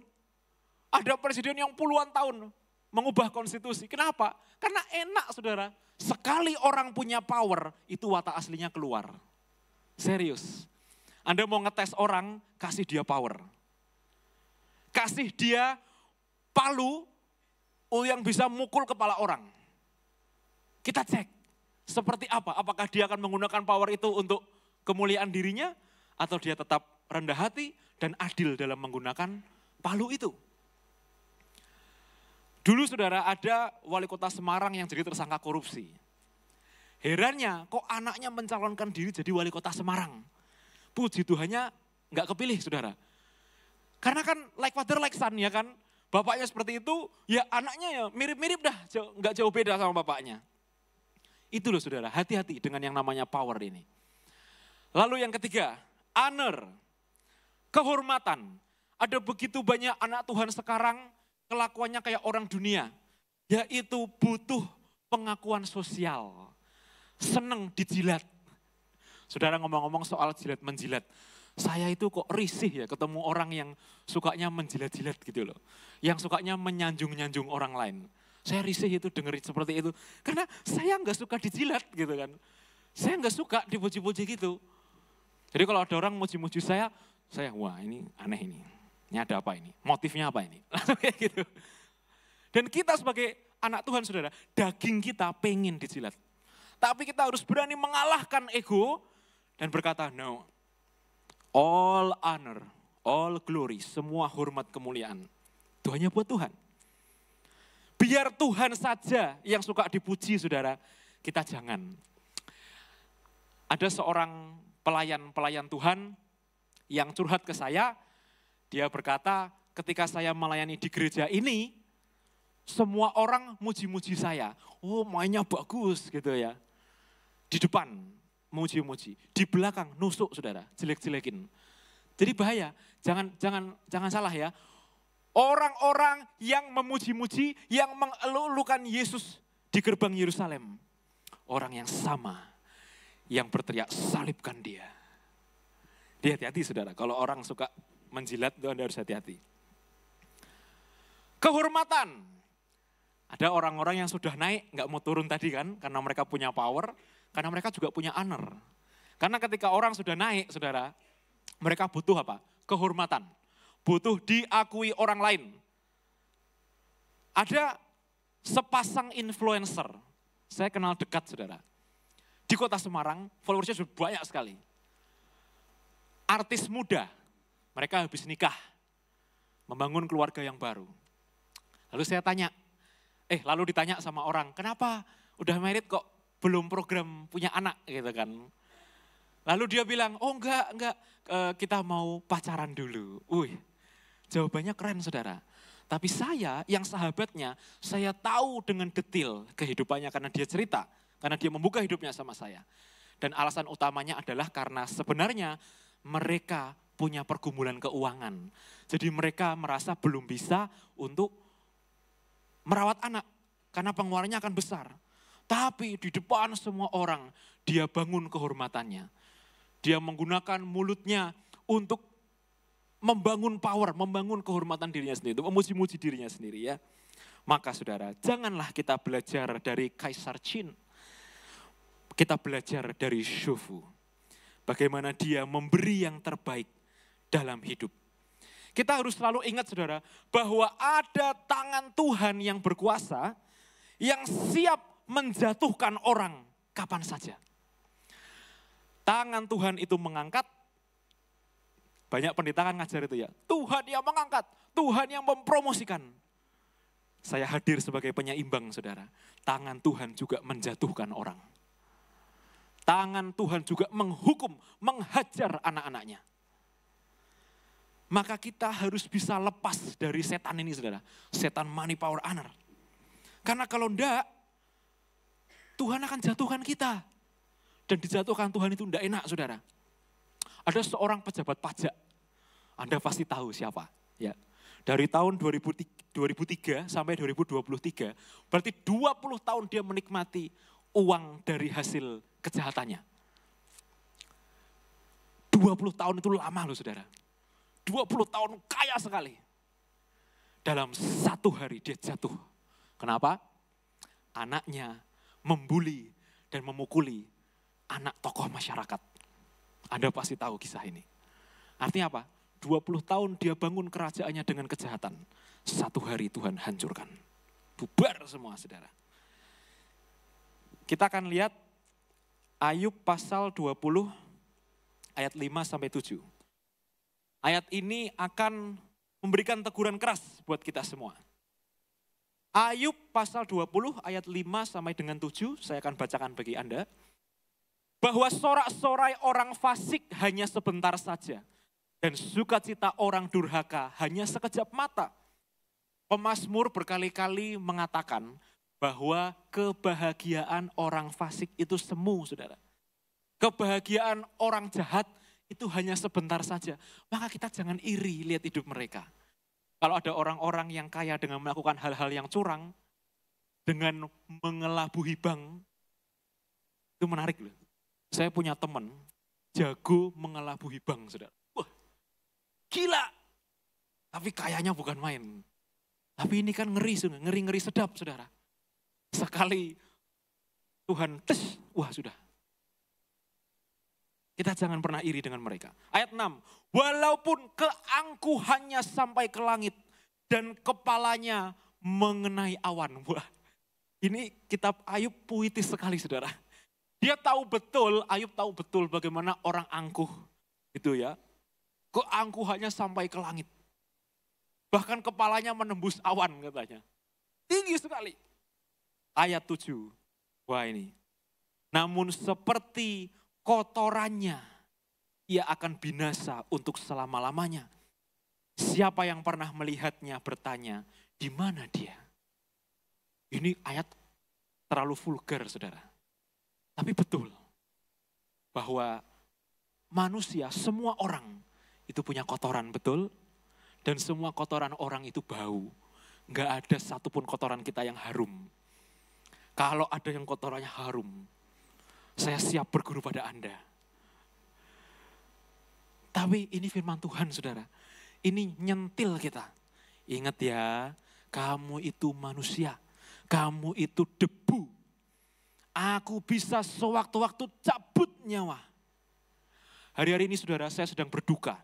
Ada presiden yang puluhan tahun mengubah konstitusi. Kenapa? Karena enak saudara. Sekali orang punya power, itu watak aslinya keluar. Serius. Anda mau ngetes orang, kasih dia power. Kasih dia palu yang bisa mukul kepala orang. Kita cek, seperti apa? Apakah dia akan menggunakan power itu untuk kemuliaan dirinya, atau dia tetap rendah hati dan adil dalam menggunakan palu itu. Dulu saudara ada wali kota Semarang yang jadi tersangka korupsi. Herannya kok anaknya mencalonkan diri jadi wali kota Semarang. Puji Tuhannya nggak kepilih saudara. Karena kan like father like son ya kan. Bapaknya seperti itu, ya anaknya ya mirip-mirip dah, nggak jauh beda sama bapaknya. Itu loh saudara, hati-hati dengan yang namanya power ini. Lalu yang ketiga, honor, kehormatan. Ada begitu banyak anak Tuhan sekarang kelakuannya kayak orang dunia. Yaitu butuh pengakuan sosial. Seneng dijilat. Saudara ngomong-ngomong soal jilat menjilat. Saya itu kok risih ya ketemu orang yang sukanya menjilat-jilat gitu loh. Yang sukanya menyanjung-nyanjung orang lain. Saya risih itu dengerin seperti itu. Karena saya nggak suka dijilat gitu kan. Saya nggak suka dipuji-puji gitu. Jadi kalau ada orang muji-muji saya wah ini aneh ini. Ini ada apa ini? Motifnya apa ini? Kayak gitu. Dan kita sebagai anak Tuhan saudara, daging kita pengen dijilat. Tapi kita harus berani mengalahkan ego dan berkata, no, all honor, all glory, semua hormat kemuliaan. Itu hanya buat Tuhan. Biar Tuhan saja yang suka dipuji saudara, kita jangan. Ada seorang pelayan Tuhan yang curhat ke saya, dia berkata ketika saya melayani di gereja ini, semua orang muji-muji saya. Oh mainnya bagus gitu ya. Di depan muji-muji, di belakang nusuk saudara, jelek-jelekin. Jadi bahaya, jangan salah ya. Orang-orang yang memuji-muji, yang mengeluh-elukan Yesus di gerbang Yerusalem. Orang yang sama, yang berteriak salibkan dia. Dia hati-hati saudara, kalau orang suka menjilat itu Anda harus hati-hati. Kehormatan. Ada orang-orang yang sudah naik, nggak mau turun tadi kan, karena mereka punya power, karena mereka juga punya honor. Karena ketika orang sudah naik, saudara, mereka butuh apa? Kehormatan. Butuh diakui orang lain. Ada sepasang influencer, saya kenal dekat saudara. Di kota Semarang, followersnya sudah banyak sekali. Artis muda, mereka habis nikah, membangun keluarga yang baru. Lalu saya tanya, lalu ditanya sama orang, kenapa udah married kok belum program punya anak gitu kan. Lalu dia bilang, oh enggak, kita mau pacaran dulu. Jawabannya keren saudara. Tapi saya yang sahabatnya, saya tahu dengan detail kehidupannya karena dia cerita. Karena dia membuka hidupnya sama saya. Dan alasan utamanya adalah karena sebenarnya mereka punya pergumulan keuangan. Jadi mereka merasa belum bisa untuk merawat anak. Karena pengeluarannya akan besar. Tapi di depan semua orang, dia bangun kehormatannya. Dia menggunakan mulutnya untuk membangun power, membangun kehormatan dirinya sendiri, untuk memuji-muji dirinya sendiri ya. Maka saudara, janganlah kita belajar dari Kaisar Qin. Kita belajar dari Shofu. Bagaimana dia memberi yang terbaik dalam hidup. Kita harus selalu ingat saudara, bahwa ada tangan Tuhan yang berkuasa, yang siap menjatuhkan orang kapan saja. Tangan Tuhan itu mengangkat, banyak pendeta kan ngajar itu ya, Tuhan yang mengangkat, Tuhan yang mempromosikan. Saya hadir sebagai penyeimbang saudara. Tangan Tuhan juga menjatuhkan orang. Tangan Tuhan juga menghukum, menghajar anak-anaknya. Maka kita harus bisa lepas dari setan ini saudara. Setan money, power, honor. Karena kalau enggak, Tuhan akan jatuhkan kita. Dan dijatuhkan Tuhan itu enggak enak saudara. Ada seorang pejabat pajak. Anda pasti tahu siapa. Ya. Dari tahun 2003 sampai 2023, berarti 20 tahun dia menikmati uang dari hasil kejahatannya. 20 tahun itu lama loh saudara. 20 tahun kaya sekali. Dalam satu hari dia jatuh. Kenapa? Anaknya membuli dan memukuli anak tokoh masyarakat. Anda pasti tahu kisah ini. Artinya apa? 20 tahun dia bangun kerajaannya dengan kejahatan. Satu hari Tuhan hancurkan. Bubar semua saudara. Kita akan lihat Ayub pasal 20 ayat 5 sampai 7. Ayat ini akan memberikan teguran keras buat kita semua. Ayub pasal 20 ayat 5 sampai dengan 7, saya akan bacakan bagi Anda. Bahwa sorak-sorai orang fasik hanya sebentar saja. Dan sukacita orang durhaka hanya sekejap mata. Pemazmur berkali-kali mengatakan bahwa kebahagiaan orang fasik itu semu, saudara. Kebahagiaan orang jahat itu hanya sebentar saja. Maka kita jangan iri lihat hidup mereka. Kalau ada orang-orang yang kaya dengan melakukan hal-hal yang curang, dengan mengelabui bank, itu menarik loh. Saya punya teman, jago mengelabui bank, saudara. Gila, tapi kayaknya bukan main. Tapi ini kan ngeri sedap saudara. Sekali Tuhan tes, wah sudah. Kita jangan pernah iri dengan mereka. Ayat 6, walaupun keangkuhannya sampai ke langit dan kepalanya mengenai awan. Wah, ini kitab Ayub puitis sekali saudara. Dia tahu betul, Ayub tahu betul bagaimana orang angkuh gitu ya. Keangkuhannya sampai ke langit. Bahkan kepalanya menembus awan katanya. Tinggi sekali. Ayat 7. Wah ini. Namun seperti kotorannya, ia akan binasa untuk selama-lamanya. Siapa yang pernah melihatnya bertanya, di mana dia? Ini ayat terlalu vulgar saudara. Tapi betul. Bahwa manusia, semua orang itu punya kotoran, betul? Dan semua kotoran orang itu bau. Enggak ada satupun kotoran kita yang harum. Kalau ada yang kotorannya harum, saya siap berguru pada Anda. Tapi ini firman Tuhan saudara. Ini nyentil kita. Ingat ya, kamu itu manusia. Kamu itu debu. Aku bisa sewaktu-waktu cabut nyawa. Hari-hari ini saudara, saya sedang berduka.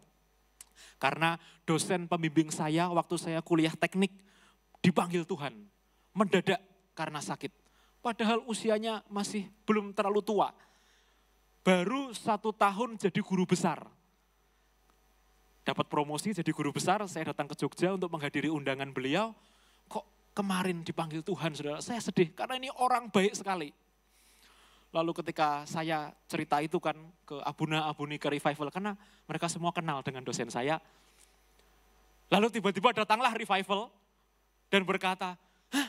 Karena dosen pembimbing saya waktu saya kuliah teknik dipanggil Tuhan. Mendadak karena sakit. Padahal usianya masih belum terlalu tua. Baru 1 tahun jadi guru besar. Dapat promosi jadi guru besar, saya datang ke Jogja untuk menghadiri undangan beliau. Kok kemarin dipanggil Tuhan saudara, saya sedih karena ini orang baik sekali. Lalu ketika saya cerita itu kan ke Abuna-Abuni, ke Revival, karena mereka semua kenal dengan dosen saya. Lalu tiba-tiba datanglah Revival dan berkata, hah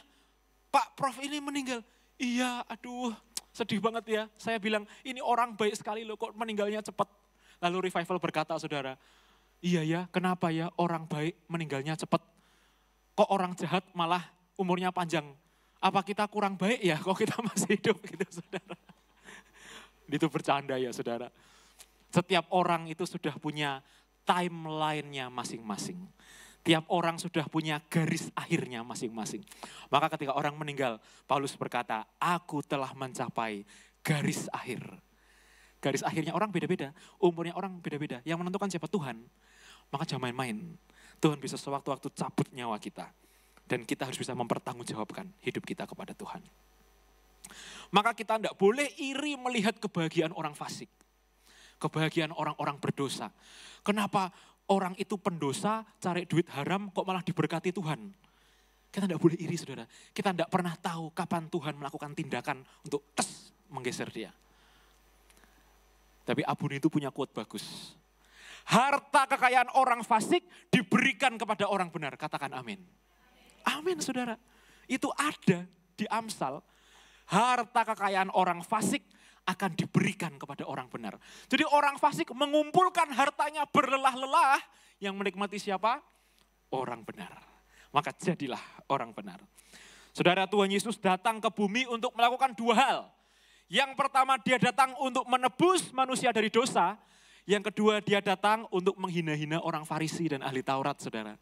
Pak Prof ini meninggal. Iya aduh sedih banget ya. Saya bilang ini orang baik sekali loh kok meninggalnya cepat. Lalu Revival berkata saudara, iya ya kenapa ya orang baik meninggalnya cepat. Kok orang jahat malah umurnya panjang. Apa kita kurang baik ya kok kita masih hidup gitu saudara. Itu bercanda ya saudara. Setiap orang itu sudah punya timeline-nya masing-masing. Tiap orang sudah punya garis akhirnya masing-masing. Maka ketika orang meninggal, Paulus berkata, aku telah mencapai garis akhir. Garis akhirnya orang beda-beda, umurnya orang beda-beda. Yang menentukan siapa Tuhan, maka jangan main-main. Tuhan bisa sewaktu-waktu cabut nyawa kita. Dan kita harus bisa mempertanggungjawabkan hidup kita kepada Tuhan. Maka kita tidak boleh iri melihat kebahagiaan orang fasik. Kebahagiaan orang-orang berdosa. Kenapa orang itu pendosa, cari duit haram, kok malah diberkati Tuhan? Kita tidak boleh iri, saudara. Kita tidak pernah tahu kapan Tuhan melakukan tindakan untuk menggeser dia. Tapi Abuni itu punya quote bagus. Harta kekayaan orang fasik diberikan kepada orang benar. Katakan amin. Amin, saudara. Itu ada di Amsal. Harta kekayaan orang fasik akan diberikan kepada orang benar. Jadi orang fasik mengumpulkan hartanya berlelah-lelah, yang menikmati siapa? Orang benar. Maka jadilah orang benar. Saudara, Tuhan Yesus datang ke bumi untuk melakukan dua hal. Yang pertama, dia datang untuk menebus manusia dari dosa. Yang kedua, dia datang untuk menghina-hina orang Farisi dan ahli Taurat, saudara.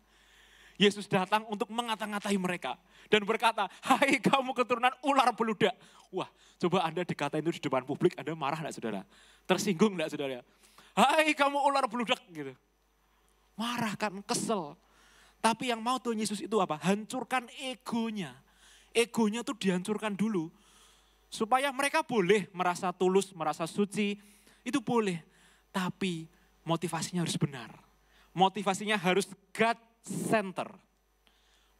Yesus datang untuk mengata-ngatai mereka. Dan berkata, hai kamu keturunan ular beludak. Wah, coba Anda dikatain itu di depan publik, Anda marah enggak, saudara? Tersinggung enggak, saudara? Hai kamu ular beludak, gitu. Marah kan, kesel. Tapi yang mau Tuhan Yesus itu apa? Hancurkan egonya. Egonya tuh dihancurkan dulu. Supaya mereka boleh merasa tulus, merasa suci. Itu boleh. Tapi motivasinya harus benar. Motivasinya harus God-center.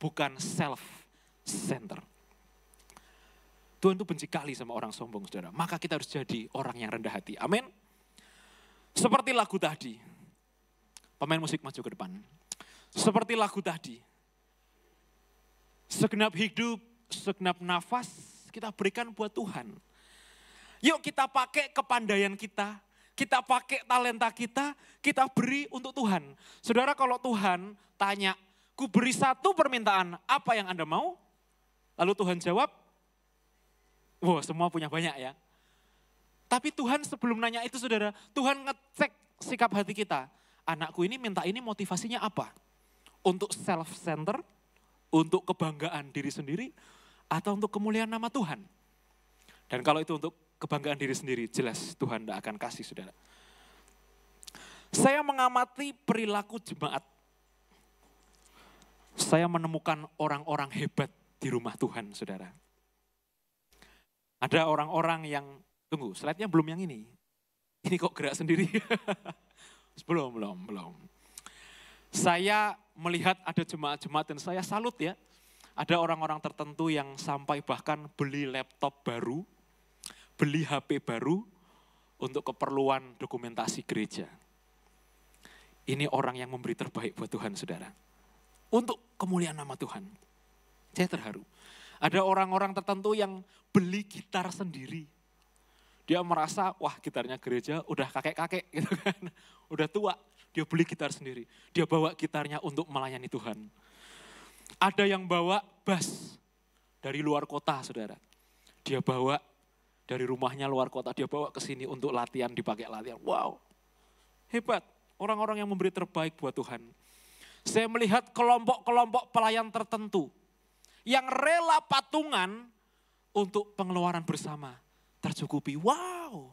Bukan self-center. Tuhan itu benci kali sama orang sombong, saudara. Maka kita harus jadi orang yang rendah hati. Amin. Seperti lagu tadi. Pemain musik maju ke depan. Seperti lagu tadi. Segenap hidup, segenap nafas kita berikan buat Tuhan. Yuk kita pakai kepandaian kita. Kita pakai talenta kita beri untuk Tuhan. Saudara, kalau Tuhan tanya, ku beri satu permintaan, apa yang Anda mau? Lalu Tuhan jawab, wah semua punya banyak ya. Tapi Tuhan sebelum nanya itu, saudara, Tuhan ngecek sikap hati kita. Anakku ini minta ini motivasinya apa? Untuk self-center, untuk kebanggaan diri sendiri, atau untuk kemuliaan nama Tuhan? Dan kalau itu untuk kebanggaan diri sendiri, jelas Tuhan tidak akan kasih, saudara. Saya mengamati perilaku jemaat. Saya menemukan orang-orang hebat di rumah Tuhan, saudara. Ada orang-orang yang, tunggu, slide-nya belum yang ini. Ini kok gerak sendiri? Belum. Saya melihat ada jemaat-jemaat dan saya salut ya. Ada orang-orang tertentu yang sampai bahkan beli laptop baru, beli HP baru untuk keperluan dokumentasi gereja. Ini orang yang memberi terbaik buat Tuhan, saudara. Untuk kemuliaan nama Tuhan. Saya terharu. Ada orang-orang tertentu yang beli gitar sendiri. Dia merasa, wah gitarnya gereja udah kakek-kakek gitu kan. Udah tua, dia beli gitar sendiri. Dia bawa gitarnya untuk melayani Tuhan. Ada yang bawa bass dari luar kota, saudara. Dia bawa dari rumahnya luar kota, dia bawa ke sini untuk latihan, dipakai latihan. Wow, hebat. Orang-orang yang memberi terbaik buat Tuhan. Saya melihat kelompok-kelompok pelayan tertentu yang rela patungan untuk pengeluaran bersama tercukupi. Wow.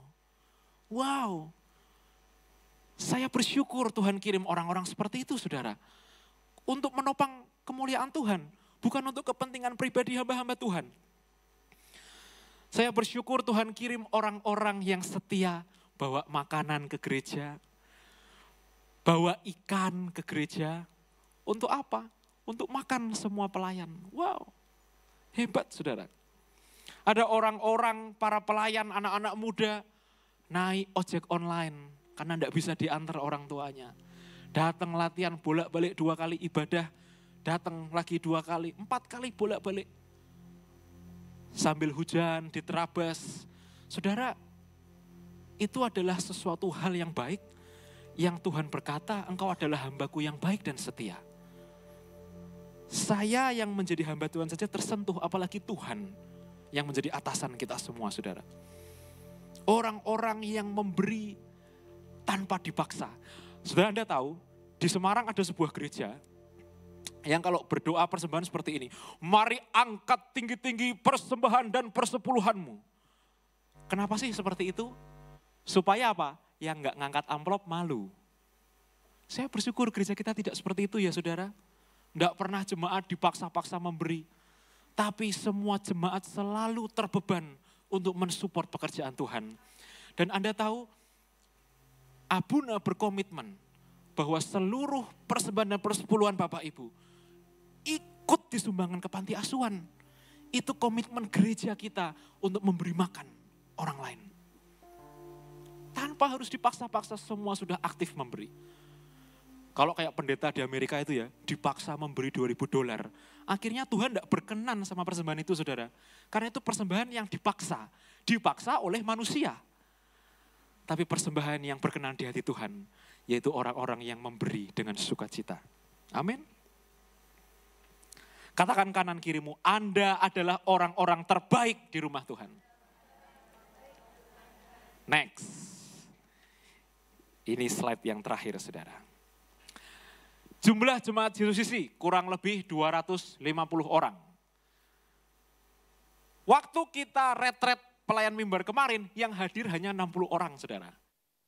Saya bersyukur Tuhan kirim orang-orang seperti itu, saudara. Untuk menopang kemuliaan Tuhan. Bukan untuk kepentingan pribadi hamba-hamba Tuhan. Saya bersyukur Tuhan kirim orang-orang yang setia bawa makanan ke gereja. Bawa ikan ke gereja. Untuk apa? Untuk makan semua pelayan. Wow, hebat saudara. Ada orang-orang, para pelayan, anak-anak muda naik ojek online karena tidak bisa diantar orang tuanya. Datang latihan bolak-balik 2 kali ibadah, datang lagi 2 kali, 4 kali bolak-balik. Sambil hujan, diterabas. Saudara, itu adalah sesuatu hal yang baik yang Tuhan berkata, engkau adalah hambaku yang baik dan setia. Saya yang menjadi hamba Tuhan saja tersentuh, apalagi Tuhan yang menjadi atasan kita semua, saudara. Orang-orang yang memberi tanpa dipaksa. Saudara, Anda tahu, di Semarang ada sebuah gereja yang kalau berdoa persembahan seperti ini. Mari angkat tinggi-tinggi persembahan dan persepuluhanmu. Kenapa sih seperti itu? Supaya apa? Yang nggak ngangkat amplop malu. Saya bersyukur gereja kita tidak seperti itu ya saudara. Nggak pernah jemaat dipaksa-paksa memberi. Tapi semua jemaat selalu terbeban untuk mensupport pekerjaan Tuhan. Dan Anda tahu, Abuna berkomitmen bahwa seluruh persembahan dan persepuluhan Bapak Ibu ikut disumbangkan ke panti asuhan. Itu komitmen gereja kita untuk memberi makan orang lain. Tanpa harus dipaksa-paksa, semua sudah aktif memberi. Kalau kayak pendeta di Amerika itu ya, dipaksa memberi $2.000. Akhirnya Tuhan tidak berkenan sama persembahan itu saudara. Karena itu persembahan yang dipaksa. Dipaksa oleh manusia. Tapi persembahan yang berkenan di hati Tuhan, yaitu orang-orang yang memberi dengan sukacita. Amin. Katakan kanan kirimu, Anda adalah orang-orang terbaik di rumah Tuhan. Next. Ini slide yang terakhir saudara. Jumlah jemaat Yesus kurang lebih 250 orang. Waktu kita retret pelayan mimbar kemarin, yang hadir hanya 60 orang saudara.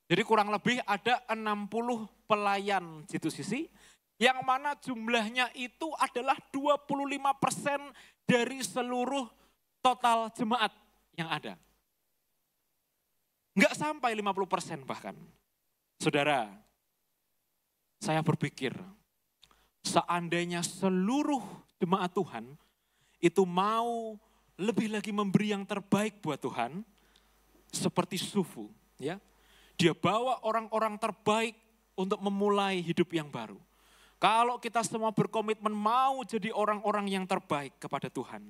Jadi kurang lebih ada 60 pelayan Yesus, yang mana jumlahnya itu adalah 25% dari seluruh total jemaat yang ada. Enggak sampai 50% bahkan. Saudara, saya berpikir, seandainya seluruh jemaat Tuhan itu mau lebih lagi memberi yang terbaik buat Tuhan, seperti Sufu, ya. Dia bawa orang-orang terbaik untuk memulai hidup yang baru. Kalau kita semua berkomitmen mau jadi orang-orang yang terbaik kepada Tuhan,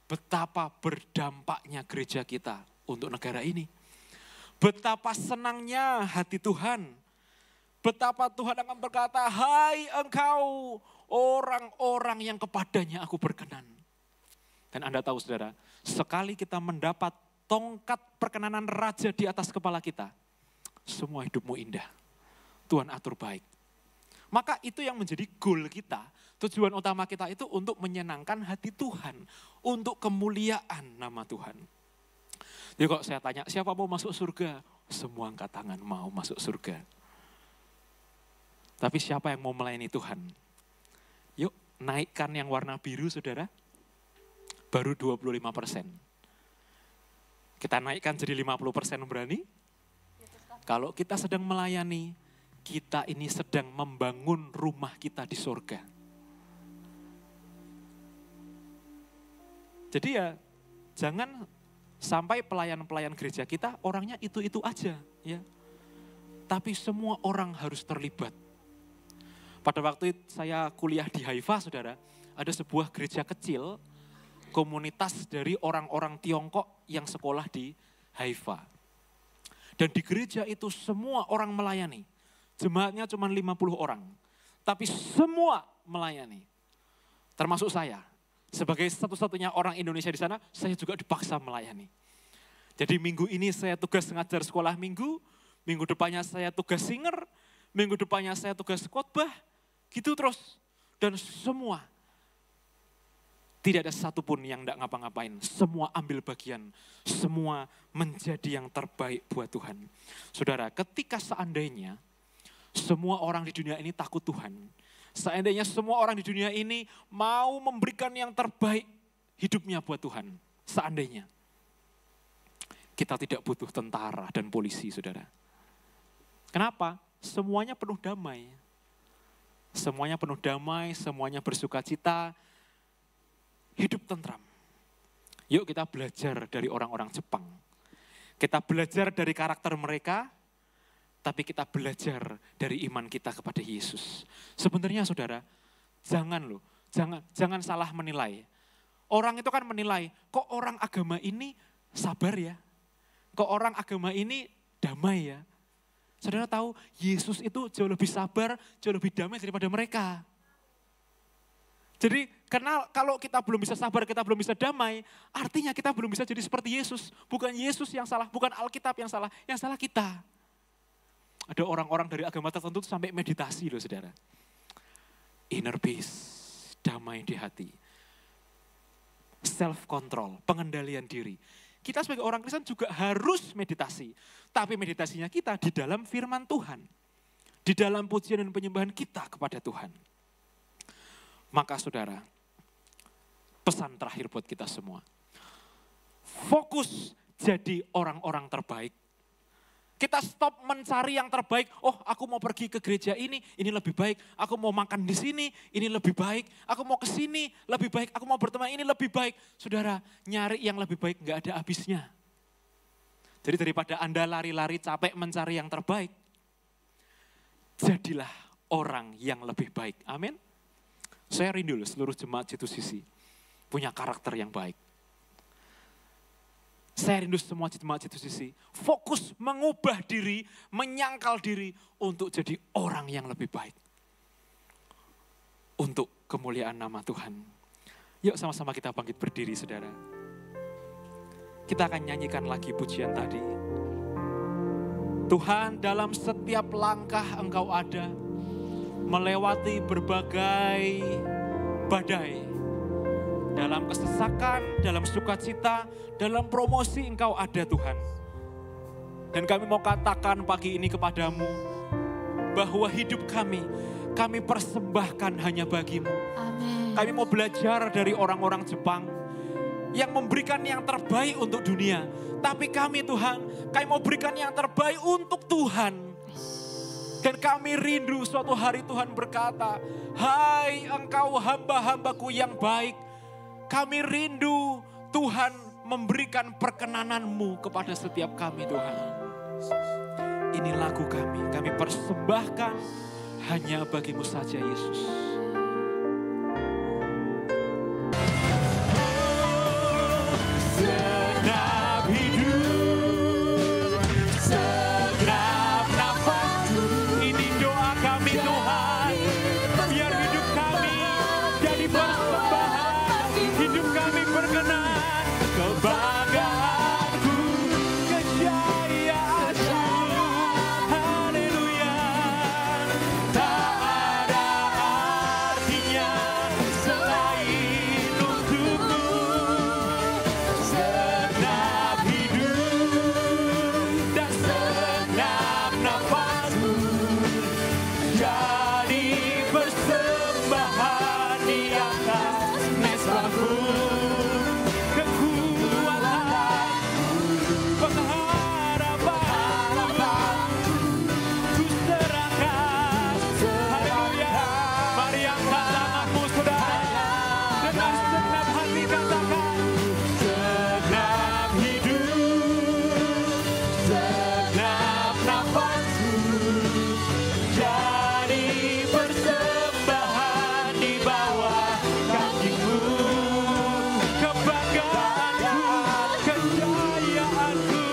betapa berdampaknya gereja kita untuk negara ini. Betapa senangnya hati Tuhan. Betapa Tuhan akan berkata, hai engkau orang-orang yang kepadanya aku berkenan. Dan Anda tahu saudara, sekali kita mendapat tongkat perkenanan raja di atas kepala kita, semua hidupmu indah. Tuhan atur baik. Maka itu yang menjadi goal kita, tujuan utama kita itu untuk menyenangkan hati Tuhan, untuk kemuliaan nama Tuhan. Jadi kalau saya tanya, siapa mau masuk surga? Semua angkat tangan mau masuk surga. Tapi siapa yang mau melayani Tuhan? Yuk naikkan yang warna biru saudara. Baru 25%. Kita naikkan jadi 50% berani. Kalau kita sedang melayani, kita ini sedang membangun rumah kita di surga. Jadi ya jangan sampai pelayan-pelayan gereja kita orangnya itu-itu aja. Ya. Tapi semua orang harus terlibat. Pada waktu saya kuliah di Haifa saudara, ada sebuah gereja kecil, komunitas dari orang-orang Tiongkok yang sekolah di Haifa. Dan di gereja itu semua orang melayani. Jemaatnya cuma 50 orang. Tapi semua melayani. Termasuk saya. Sebagai satu-satunya orang Indonesia di sana, saya juga dipaksa melayani. Jadi minggu ini saya tugas ngajar sekolah minggu. Minggu depannya saya tugas singer. Minggu depannya saya tugas khotbah. Gitu terus. Dan semua. Tidak ada satupun yang tidak ngapa-ngapain. Semua ambil bagian. Semua menjadi yang terbaik buat Tuhan. Saudara, ketika seandainya semua orang di dunia ini takut Tuhan. Seandainya semua orang di dunia ini mau memberikan yang terbaik hidupnya buat Tuhan. Seandainya. Kita tidak butuh tentara dan polisi, saudara. Kenapa? Semuanya penuh damai. Semuanya penuh damai, semuanya bersukacita. Hidup tentram. Yuk kita belajar dari orang-orang Jepang. Kita belajar dari karakter mereka, tapi kita belajar dari iman kita kepada Yesus. Sebenarnya saudara, jangan salah menilai. Orang itu kan menilai, kok orang agama ini sabar ya? Kok orang agama ini damai ya? Saudara tahu, Yesus itu jauh lebih sabar, jauh lebih damai daripada mereka. Jadi karena kalau kita belum bisa sabar, kita belum bisa damai, artinya kita belum bisa jadi seperti Yesus. Bukan Yesus yang salah, bukan Alkitab yang salah kita. Ada orang-orang dari agama tertentu sampai meditasi loh saudara. Inner peace, damai di hati. Self control, pengendalian diri. Kita sebagai orang Kristen juga harus meditasi. Tapi meditasinya kita di dalam firman Tuhan. Di dalam pujian dan penyembahan kita kepada Tuhan. Maka saudara, pesan terakhir buat kita semua. Fokus jadi orang-orang terbaik. Kita stop mencari yang terbaik. Oh, aku mau pergi ke gereja ini lebih baik. Aku mau makan di sini, ini lebih baik. Aku mau ke sini, lebih baik. Aku mau berteman, ini lebih baik. Saudara, nyari yang lebih baik nggak ada habisnya. Jadi daripada Anda lari-lari capek mencari yang terbaik, jadilah orang yang lebih baik. Amin. Saya rindu loh seluruh jemaat G2CC punya karakter yang baik. Saya rindu semua jemaat G2CC fokus mengubah diri, menyangkal diri untuk jadi orang yang lebih baik. Untuk kemuliaan nama Tuhan. Yuk sama-sama kita bangkit berdiri saudara. Kita akan nyanyikan lagi pujian tadi. Tuhan, dalam setiap langkah Engkau ada, melewati berbagai badai. Dalam kesesakan, dalam sukacita, dalam promosi Engkau ada Tuhan. Dan kami mau katakan pagi ini kepadamu, bahwa hidup kami persembahkan hanya bagimu. Amin. Kami mau belajar dari orang-orang Jepang, yang memberikan yang terbaik untuk dunia. Tapi kami Tuhan, kami mau berikan yang terbaik untuk Tuhan. Dan kami rindu suatu hari Tuhan berkata, hai engkau hamba-hambaku yang baik. Kami rindu Tuhan memberikan perkenanan-Mu kepada setiap kami Tuhan. Ini lagu kami persembahkan hanya bagimu saja Yesus. Segenap hidup, segenap nafas, ini doa kami Tuhan. Biar hidup kami jadi persembahan, hidup kami berkenan, kebanggaanku, kejayaanku, haleluya. Tak ada artinya selain untukmu. Segenap hidup dan segenap nafasku jadi persembahan di atas mesbahmu. Kekuatan, pengharapan, ku serahkan. Haleluya. Mari angkat tanganmu saudara. Dengan segenap hati katakan. Segenap hidup, segenap nafasku jadi persembahan di bawah kakimu. Kebanggaanku, kejayaanku,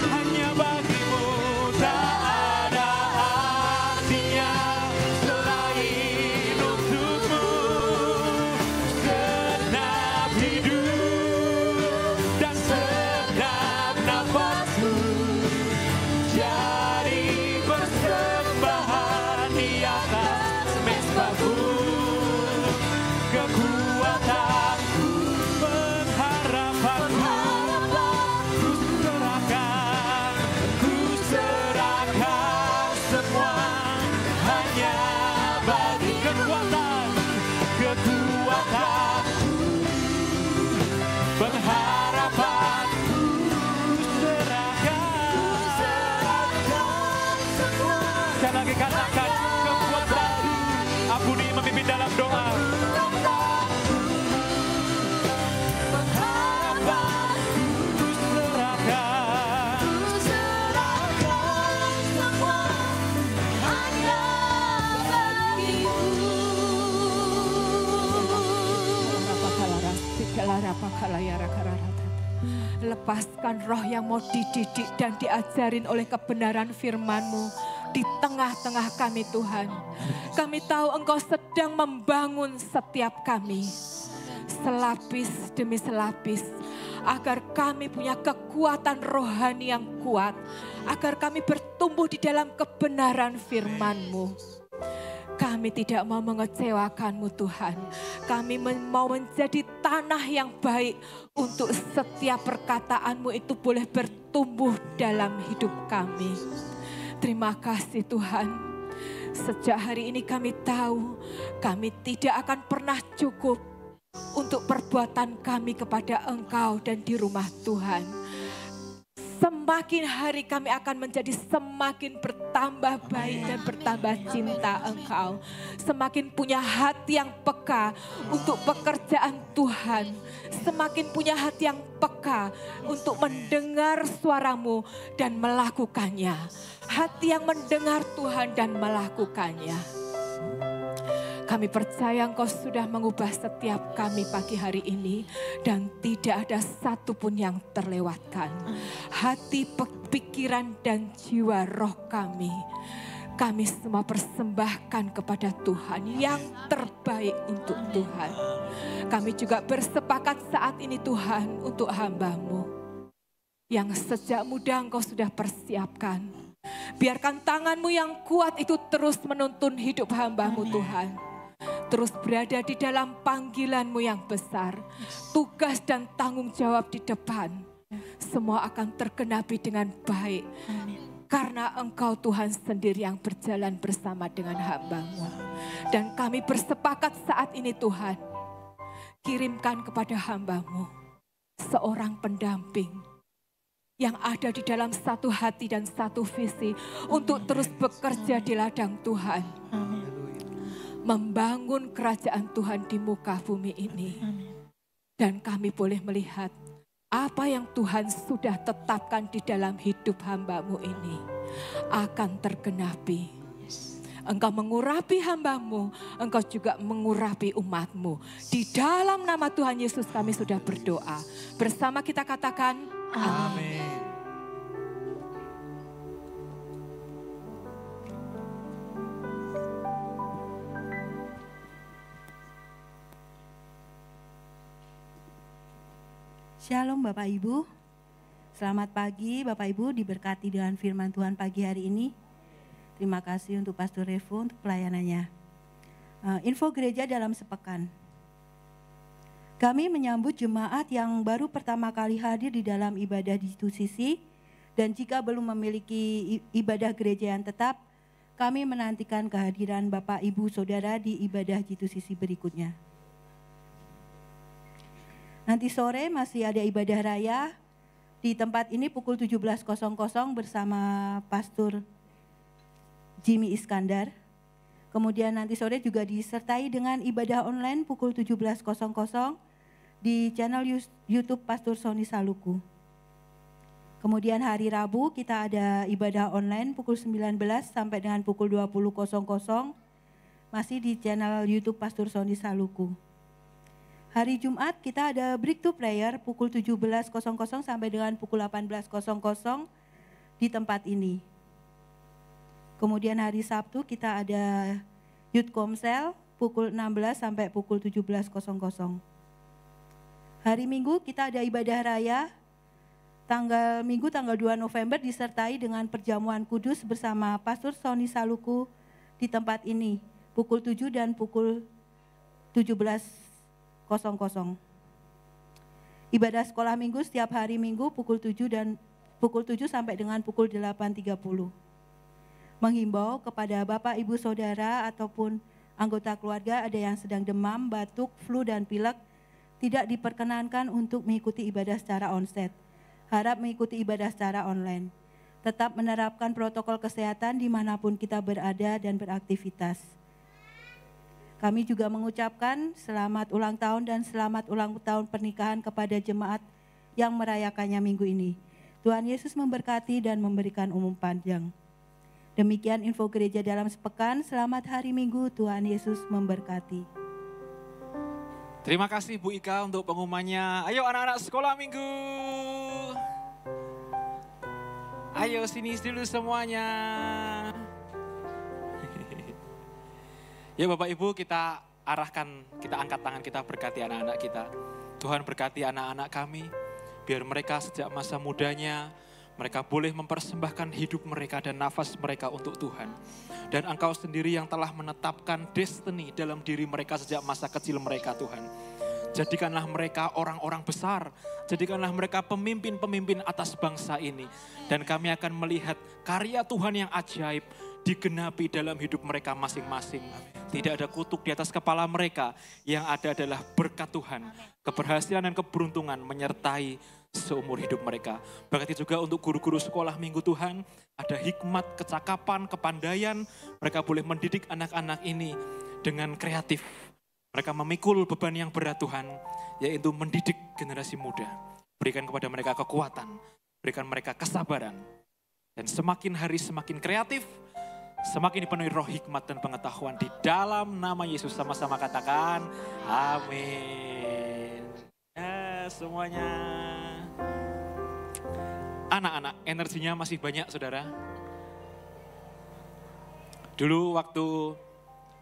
hanya bagimu. Tak ada artinya selain untukmu. Segenap hidup dan segenap nafasku jadi persembahan di atas mesbahmu. Kekuatanku, pengharapanku, ku serahkan semua hanya bagi kekuatanku, pengharapanku, ku serahkan semua. Sekali lagi katakan kekuatan. Ampuni memimpin dalam doa. Pengharapanku, ku serahkan semua hanya bagimu. Lepaskan roh yang mau dididik dan diajarin oleh kebenaran firman-Mu di tengah-tengah kami Tuhan. Kami tahu Engkau sedang membangun setiap kami. Selapis demi selapis. agar kami punya kekuatan rohani yang kuat, agar kami bertumbuh di dalam kebenaran firman-Mu. Kami tidak mau mengecewakan-Mu Tuhan. Kami mau menjadi tanah yang baik untuk setiap perkataan-Mu itu boleh bertumbuh dalam hidup kami. Terima kasih Tuhan. Sejak hari ini kami tahu kami tidak akan pernah cukup untuk perbuatan kami kepada Engkau dan di rumah Tuhan. Semakin hari kami akan menjadi semakin bertambah baik dan bertambah cinta Engkau. Semakin punya hati yang peka untuk pekerjaan Tuhan. Semakin punya hati yang peka untuk mendengar suara-Mu dan melakukannya. Hati yang mendengar Tuhan dan melakukannya. Kami percaya Engkau sudah mengubah setiap kami pagi hari ini dan tidak ada satupun yang terlewatkan. Hati, pikiran dan jiwa roh kami semua persembahkan kepada Tuhan yang terbaik untuk Tuhan. Kami juga bersepakat saat ini Tuhan untuk hamba-Mu yang sejak muda Engkau sudah persiapkan. Biarkan tangan-Mu yang kuat itu terus menuntun hidup hamba-Mu Tuhan. Terus berada di dalam panggilan-Mu yang besar. Tugas dan tanggung jawab di depan. Semua akan tergenapi dengan baik. Karena Engkau Tuhan sendiri yang berjalan bersama dengan hamba-Mu. Dan kami bersepakat saat ini Tuhan. Kirimkan kepada hamba-Mu seorang pendamping yang ada di dalam satu hati dan satu visi untuk terus bekerja di ladang Tuhan. Membangun kerajaan Tuhan di muka bumi ini. Dan kami boleh melihat apa yang Tuhan sudah tetapkan di dalam hidup hamba-Mu ini akan tergenapi. Engkau mengurapi hamba-Mu, Engkau juga mengurapi umat-Mu. Di dalam nama Tuhan Yesus kami sudah berdoa. Bersama kita katakan, amin. Shalom Bapak Ibu, selamat pagi Bapak Ibu, diberkati dengan firman Tuhan pagi hari ini. Terima kasih untuk Pastor Revo untuk pelayanannya. Info gereja dalam sepekan. Kami menyambut jemaat yang baru pertama kali hadir di dalam ibadah di G2CC, dan jika belum memiliki ibadah gereja yang tetap, kami menantikan kehadiran Bapak Ibu Saudara di ibadah G2CC berikutnya. Nanti sore masih ada ibadah raya di tempat ini pukul 17.00 bersama Pastor Jimmy Iskandar. Kemudian nanti sore juga disertai dengan ibadah online pukul 17.00 di channel YouTube Pastor Sony Saluku. Kemudian hari Rabu kita ada ibadah online pukul 19 sampai dengan pukul 20.00 masih di channel YouTube Pastor Sony Saluku. Hari Jumat kita ada break to prayer pukul 17.00 sampai dengan pukul 18.00 di tempat ini. Kemudian hari Sabtu kita ada Youth Komsel pukul 16 sampai pukul 17.00. Hari Minggu kita ada ibadah raya Minggu tanggal 2 November disertai dengan perjamuan kudus bersama Pastor Sony Saluku di tempat ini pukul 7 dan pukul 17.00. Ibadah sekolah minggu setiap hari Minggu pukul 7 sampai dengan pukul 8.30. Menghimbau kepada Bapak Ibu Saudara ataupun anggota keluarga ada yang sedang demam, batuk, flu dan pilek tidak diperkenankan untuk mengikuti ibadah secara onsite. Harap mengikuti ibadah secara online. Tetap menerapkan protokol kesehatan dimanapun kita berada dan beraktivitas. Kami juga mengucapkan selamat ulang tahun dan selamat ulang tahun pernikahan kepada jemaat yang merayakannya minggu ini. Tuhan Yesus memberkati dan memberikan umur panjang. Demikian info gereja dalam sepekan. Selamat hari Minggu, Tuhan Yesus memberkati. Terima kasih Bu Ika untuk pengumumannya. Ayo anak-anak sekolah minggu. Ayo sini dulu semuanya. Ya Bapak Ibu, kita arahkan, kita angkat tangan, kita berkati anak-anak kita. Tuhan berkati anak-anak kami, Biar mereka sejak masa mudanya, mereka boleh mempersembahkan hidup mereka dan nafas mereka untuk Tuhan. Dan Engkau sendiri yang telah menetapkan destiny dalam diri mereka sejak masa kecil mereka, Tuhan. Jadikanlah mereka orang-orang besar. Jadikanlah mereka pemimpin-pemimpin atas bangsa ini. Dan kami akan melihat karya Tuhan yang ajaib digenapi dalam hidup mereka masing-masing. Tidak ada kutuk di atas kepala mereka. Yang ada adalah berkat Tuhan. Keberhasilan dan keberuntungan menyertai seumur hidup mereka. Berkati juga untuk guru-guru sekolah minggu Tuhan. Ada hikmat, kecakapan, kepandaian. Mereka boleh mendidik anak-anak ini dengan kreatif. Mereka memikul beban yang berat Tuhan. Yaitu mendidik generasi muda. Berikan kepada mereka kekuatan. Berikan mereka kesabaran. Dan semakin hari semakin kreatif. Semakin dipenuhi roh hikmat dan pengetahuan. Di dalam nama Yesus sama-sama katakan. Amin. Ya semuanya. Anak-anak, energinya masih banyak, saudara. Dulu waktu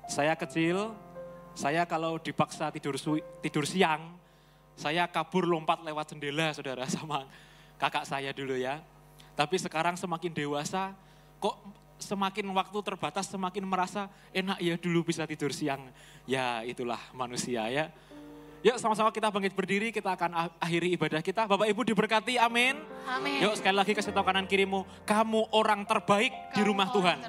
saya kecil, saya kalau dipaksa tidur siang, saya kabur lompat lewat jendela, saudara, sama kakak saya dulu ya. Tapi sekarang semakin dewasa, kok semakin waktu terbatas, semakin merasa enak ya dulu bisa tidur siang. Ya itulah manusia ya. Yuk sama-sama kita bangkit berdiri, kita akan akhiri ibadah kita. Bapak Ibu diberkati, amin. Amin. Yuk sekali lagi kasih tahu kanan kirimu, kamu orang terbaik di rumah Tuhan.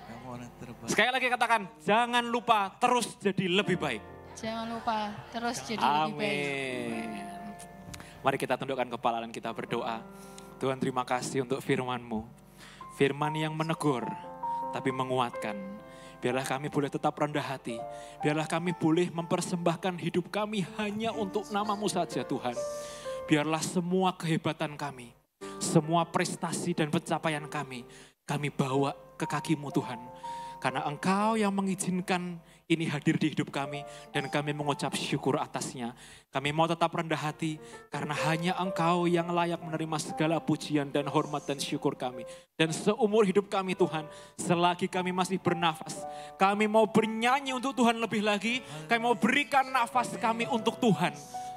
Kamu orang terbaik. Sekali lagi katakan, jangan lupa terus jadi lebih baik. Jangan lupa terus jadi lebih baik. Amin. Mari kita tundukkan kepala dan kita berdoa. Tuhan terima kasih untuk firman-Mu. Firman yang menegur, tapi menguatkan. Biarlah kami boleh tetap rendah hati. Biarlah kami boleh mempersembahkan hidup kami hanya untuk nama-Mu saja Tuhan. Biarlah semua kehebatan kami, semua prestasi dan pencapaian kami bawa ke kaki-Mu Tuhan. Karena Engkau yang mengizinkan ini hadir di hidup kami dan kami mengucap syukur atasnya. Kami mau tetap rendah hati karena hanya Engkau yang layak menerima segala pujian dan hormat dan syukur kami. Dan seumur hidup kami Tuhan, selagi kami masih bernafas, kami mau bernyanyi untuk Tuhan lebih lagi, kami mau berikan nafas kami untuk Tuhan.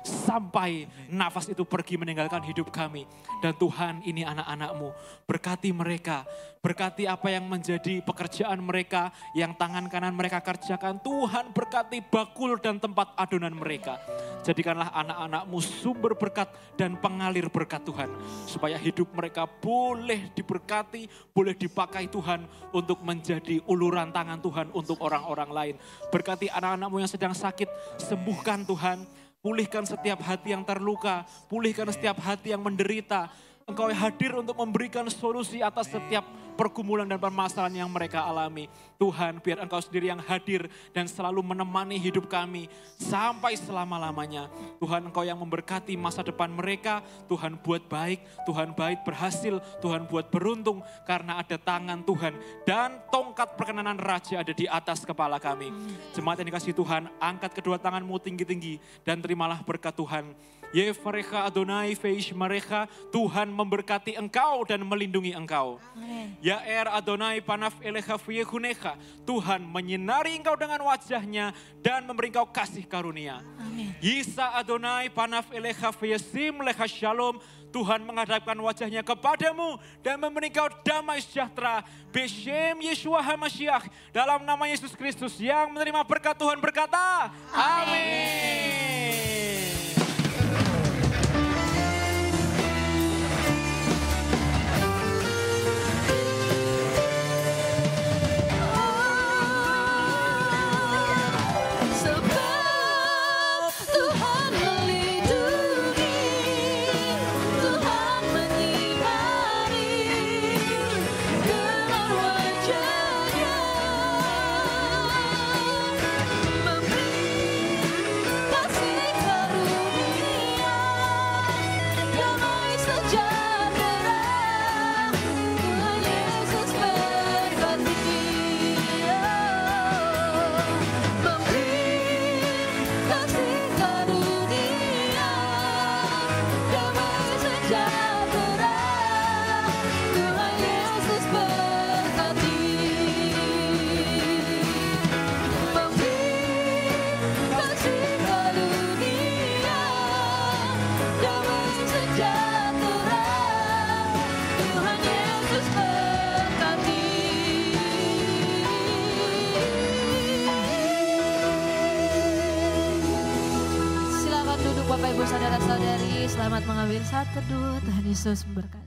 Sampai nafas itu pergi meninggalkan hidup kami. Dan Tuhan ini anak-anak-Mu, berkati mereka, berkati apa yang menjadi pekerjaan mereka, yang tangan kanan mereka kerjakan. Tuhan berkati bakul dan tempat adonan mereka. Jadikanlah anak-anak-Mu sumber berkat dan pengalir berkat Tuhan. Supaya hidup mereka boleh diberkati, boleh dipakai Tuhan untuk menjadi uluran tangan Tuhan untuk orang-orang lain. Berkati anak-anak-Mu yang sedang sakit, sembuhkan Tuhan. Pulihkan setiap hati yang terluka, pulihkan setiap hati yang menderita. Engkau hadir untuk memberikan solusi atas setiap pergumulan dan permasalahan yang mereka alami. Tuhan, biar Engkau sendiri yang hadir dan selalu menemani hidup kami sampai selama-lamanya. Tuhan, Engkau yang memberkati masa depan mereka. Tuhan buat baik, Tuhan baik berhasil, Tuhan buat beruntung karena ada tangan Tuhan. Dan tongkat perkenanan Raja ada di atas kepala kami. Jemaat yang dikasihi Tuhan, angkat kedua tanganmu tinggi-tinggi dan terimalah berkat Tuhan. Yevarecha Adonai feish marecha, Tuhan memberkati engkau dan melindungi engkau. Amin. Yaer Adonai panaf elecha viehunecha, Tuhan menyinari engkau dengan wajahnya dan memberi engkau kasih karunia. Amin. Yisa Adonai panaf elecha viesim lecha shalom, Tuhan menghadapkan wajahnya kepadamu dan memberi engkau damai sejahtera. Beshem Yeshua HaMashiach, dalam nama Yesus Kristus yang menerima berkat Tuhan berkata, amin. Kasih Bapak Ibu Saudara-saudari, selamat mengambil saat teduh. Tuhan Yesus memberkati.